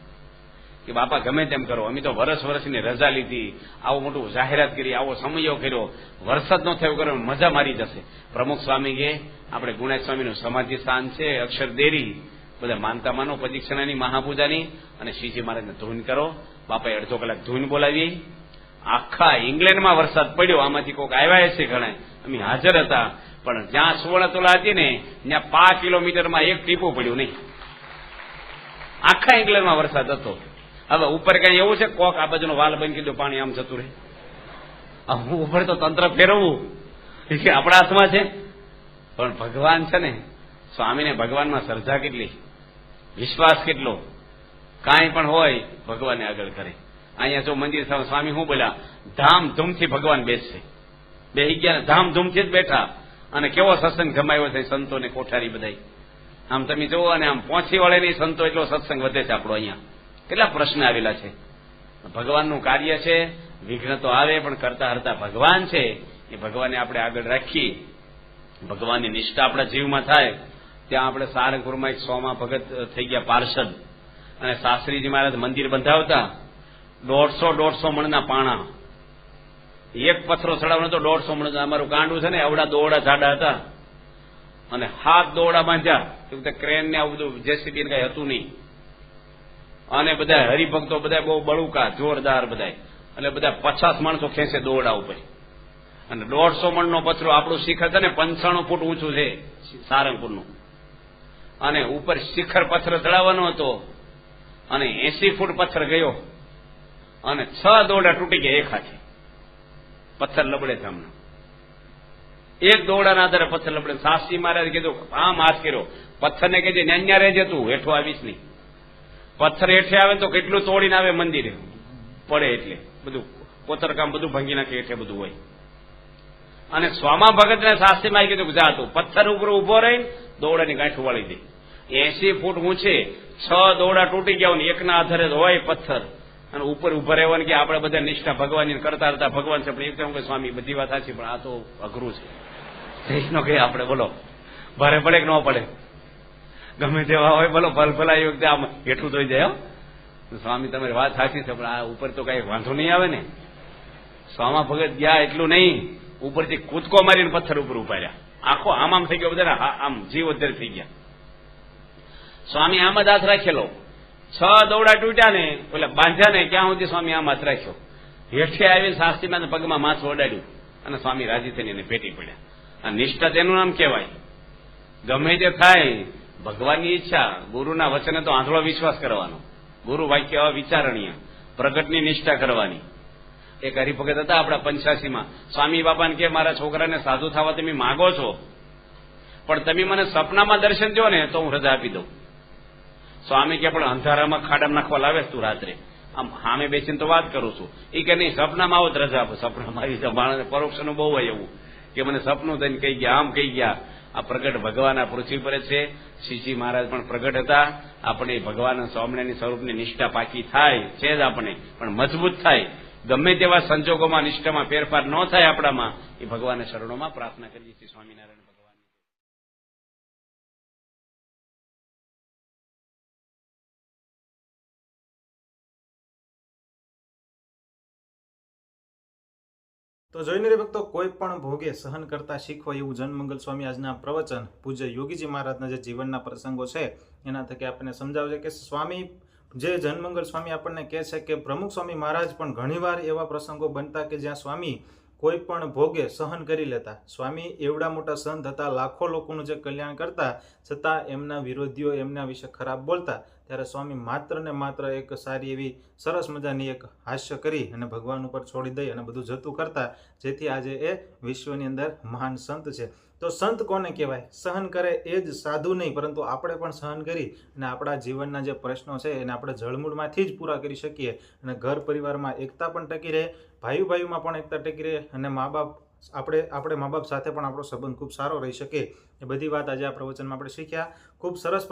[SPEAKER 2] કે બાપા ગમે તેમ કરો, અમે તો વર્ષની રજા લીધી, આવું મોટું જાહેરાત કરી, આવો સમયો કર્યો, વરસાદ નો થયો કર્યો, મજા મારી જશે. પ્રમુખ સ્વામી કે આપણે ગુણાય સ્વામીનું સમાધિ સ્થાન છે અક્ષર દેરી, બધા માનતા માનો પ્રદક્ષિણાની મહાપૂજાની, અને શ્રીજી મહારાજને ધૂન કરો. બાપાએ અડધો કલાક ધૂન બોલાવી. આખા ઇંગ્લેન્ડમાં વરસાદ પડ્યો. આમાંથી કોઈક આવ્યા છે ઘણા, અમે હાજર હતા, પણ જ્યાં સુવર્ણતુલા હતી ને ત્યાં 5 કિલોમીટરમાં એક ટીપું પડ્યું નહીં. આખા ઇંગ્લેન્ડમાં વરસાદ હતો. હવે ઉપર કઈ એવું છે કોક આ બાજુનો વાલ બંધ કીધું પાણી આમ જતું રહે? ઉપર તો તંત્ર ફેરવવું એ આપણા હાથમાં છે. પણ ભગવાન છે ને, સ્વામીને ભગવાનમાં શ્રદ્ધા કેટલી, વિશ્વાસ કેટલો, કાંઈ પણ હોય ભગવાનને આગળ કરે. અહીંયા જો મંદિર સ્વામી શું બોલ્યા, ધામધૂમથી ભગવાન બેસશે. બેસી ગયા, ધામધૂમથી જ બેઠા. અને કેવો સત્સંગ જમાયો છે સંતોને, કોઠારી બધા. આમ તમે જુઓ, અને આમ પહોંચી વળે નહીં સંતો, એટલો સત્સંગ વધે છે આપણો. અહીંયા કેટલા પ્રશ્ન આવેલા છે. ભગવાનનું કાર્ય છે, વિઘ્ન તો આવે, પણ કરતા હરતા ભગવાન છે. એ ભગવાનને આપણે આગળ રાખીએ, ભગવાનની નિષ્ઠા આપણા જીવમાં થાય. ત્યાં આપણે સારંગપુરમાં એક સોમા ભગત થઈ ગયા પાર્ષદ, અને શાસ્ત્રીજી મહારાજ મંદિર બંધાવતા. 150 મણના પાણા, એક પથ્થરો ચડાવવાનો તો 150 મણ. અમારું કાંડું છે ને, આવડા દોરડા જાડા હતા, અને 7 દોરડા બાંધ્યા. એવું તો ક્રેન ને આવું બધું જેસીબી કઈ હતું નહીં. અને બધા હરિભક્તો બધા બહુ બળુકા જોરદાર બધા, એટલે બધા 50 માણસો ખેંચે દોરડા ઉપર. અને 150 મણનો પથ્થરો, આપણું શિખર છે ને 95 ફૂટ ઊંચું છે સારંગપુરનું, અને ઉપર શિખર પથ્થર ચડાવવાનો હતો, અને 80 ફૂટ પથ્થર ગયો, અને 6 દોરડા તૂટી ગયા એક હાથે. પથ્થર લબડે છે હમણાં, એક દોરડાના આધારે પથ્થર લબડે. શાસ્ત્રી મહારાજે કીધું આમ હાથ કર્યો, પથ્થરને કહેજે ન્યા રહેજે તું, હેઠો આવીશ નહીં. પથ્થર હેઠે આવે તો કેટલું તોડીને આવે મંદિરે પડે, એટલે બધું કોતરકામ બધું ભાંગી નાખે, હેઠે બધું હોય. અને સ્વામા ભગતને શાસ્ત્રીમાં કીધું કે જા તું પથ્થર ઉપર ઉભો રહીને દોરડાની ગાંઠું વાળી દે. 80 ફૂટ ઊંચે 6 દોરડા તૂટી ગયા, ને એકના આધારે હોય પથ્થર, અને ઉપર ઉભા રહેવાનું કે આપણે બધા નિષ્ઠા ભગવાનની કરતા હતા. ભગવાન છે, પણ એકદમ કે સ્વામી બધી વાત સાચી, પણ આ તો અઘરું છે. નો કે આપણે બોલો ભારે પડે કે ન પડે, ગમે તેવા હોય બોલો, ભલા એ વખતે આમ હેઠું થઈ જાય. સ્વામી તમારી વાત સાચી છે, પણ આ ઉપર તો કઈ વાંધો નહીં આવે ને. સ્વામા ભગત ગયા એટલું નહીં, ઉપરથી કૂદકો મારીને પથ્થર ઉપર ઉપાડ્યા. આખો આમ થઈ ગયો, બધા આમ જીવ ઉદ્ધર થઈ ગયા. સ્વામી આમ જ હાથ રાખેલો, 6 દોરડા તૂટ્યા ને, પેલા બાંધ્યા ને, ક્યાં સુધી સ્વામી આમ હાથ રાખ્યો. હેઠે આવીને શાસ્ત્રીમાં પગમાં માથું ઓડાડ્યું, અને સ્વામી રાજી થઈને એને ભેટી પડ્યા. આ નિષ્ઠા તેનું નામ કહેવાય. ગમે તે થાય, ભગવાનની ઈચ્છા, ગુરુના વચને તો આંધળો વિશ્વાસ કરવાનો, ગુરુ વાક્ય અવિચારણીય, પ્રગટની નિષ્ઠા કરવાની. એક હરિભગત હતા આપણા 85માં, સ્વામી બાપાને કે મારા છોકરાને સાધુ થવા તમે માગો છો, પણ તમે મને સપનામાં દર્શન દો ને તો હું રજા આપી દઉં. સ્વામી કે પણ અંધારામાં ખાડામાં નાખવા લાવે તું રાત્રે, આમ સામે બેસીને તો વાત કરું છું. એ કે નહીં, સપનામાં આવો રજા આપો. સપનામાં આવી જાય, માણસ પરોક્ષનું બહુ હોય એવું કે મને સપનું થઈને કહી ગયા, આમ કહી ગયા. આ પ્રગટ ભગવાન આ પૃથ્વી પર છે. શ્રીજી મહારાજ પણ પ્રગટ હતા. આપણે ભગવાન સ્વામિનારાયણ સ્વરૂપની નિષ્ઠા પાકી થાય છે જ, આપણે પણ મજબૂત થાય. ગમે તેવા સંજોગોમાં નિષ્ઠામાં ફેરફાર ન થાય આપણામાં, એ ભગવાનના શરણોમાં પ્રાર્થના કરીએ છીએ. સ્વામિનારાયણ ભગવાન.
[SPEAKER 1] તો જોઈને રે ભક્તો, કોઈ પણ ભોગે સહન કરતા શીખો, એવું જનમંગલ સ્વામી આજના પ્રવચન પૂજ્ય યોગીજી મહારાજના જે જીવનના પ્રસંગો છે એના થકી આપણને સમજાવે છે કે સ્વામી જે જનમંગલ સ્વામી આપણને કહે છે કે પ્રમુખ સ્વામી મહારાજ પણ ઘણીવાર એવા પ્રસંગો બનતા કે જ્યાં સ્વામી કોઈ પણ ભોગે સહન કરી લેતા. સ્વામી એવડા મોટા સંત હતા, લાખો લોકોનું જે કલ્યાણ કરતા, છતાં એમના વિરોધીઓ એમના વિશે ખરાબ બોલતા, ત્યારે સ્વામી માત્ર ને માત્ર એક સારી એવી સરસ મજાની એક હાસ્ય કરી અને ભગવાન ઉપર છોડી દઈ અને બધું જતું કરતા, જેથી આજે એ વિશ્વની અંદર મહાન સંત છે. તો સંત કોને કહેવાય? સહન કરે એ જ સાધુ નહીં, પરંતુ આપણે પણ સહન કરી અને આપણા જીવનના જે પ્રશ્નો છે એને આપણે જળમૂળમાંથી જ પૂરા કરી શકીએ, અને ઘર પરિવારમાં એકતા પણ ટકી રહે, ભાઈઓ ભાઈઓમાં પણ એકતા ટકી રહે, અને મા બાપ આપણે મા બાપ સાથે પણ આપણો સંબંધ ખૂબ સારો રહી શકે. એ બધી વાત આજે આ પ્રવચનમાં આપણે શીખ્યા. ખૂબ સરસ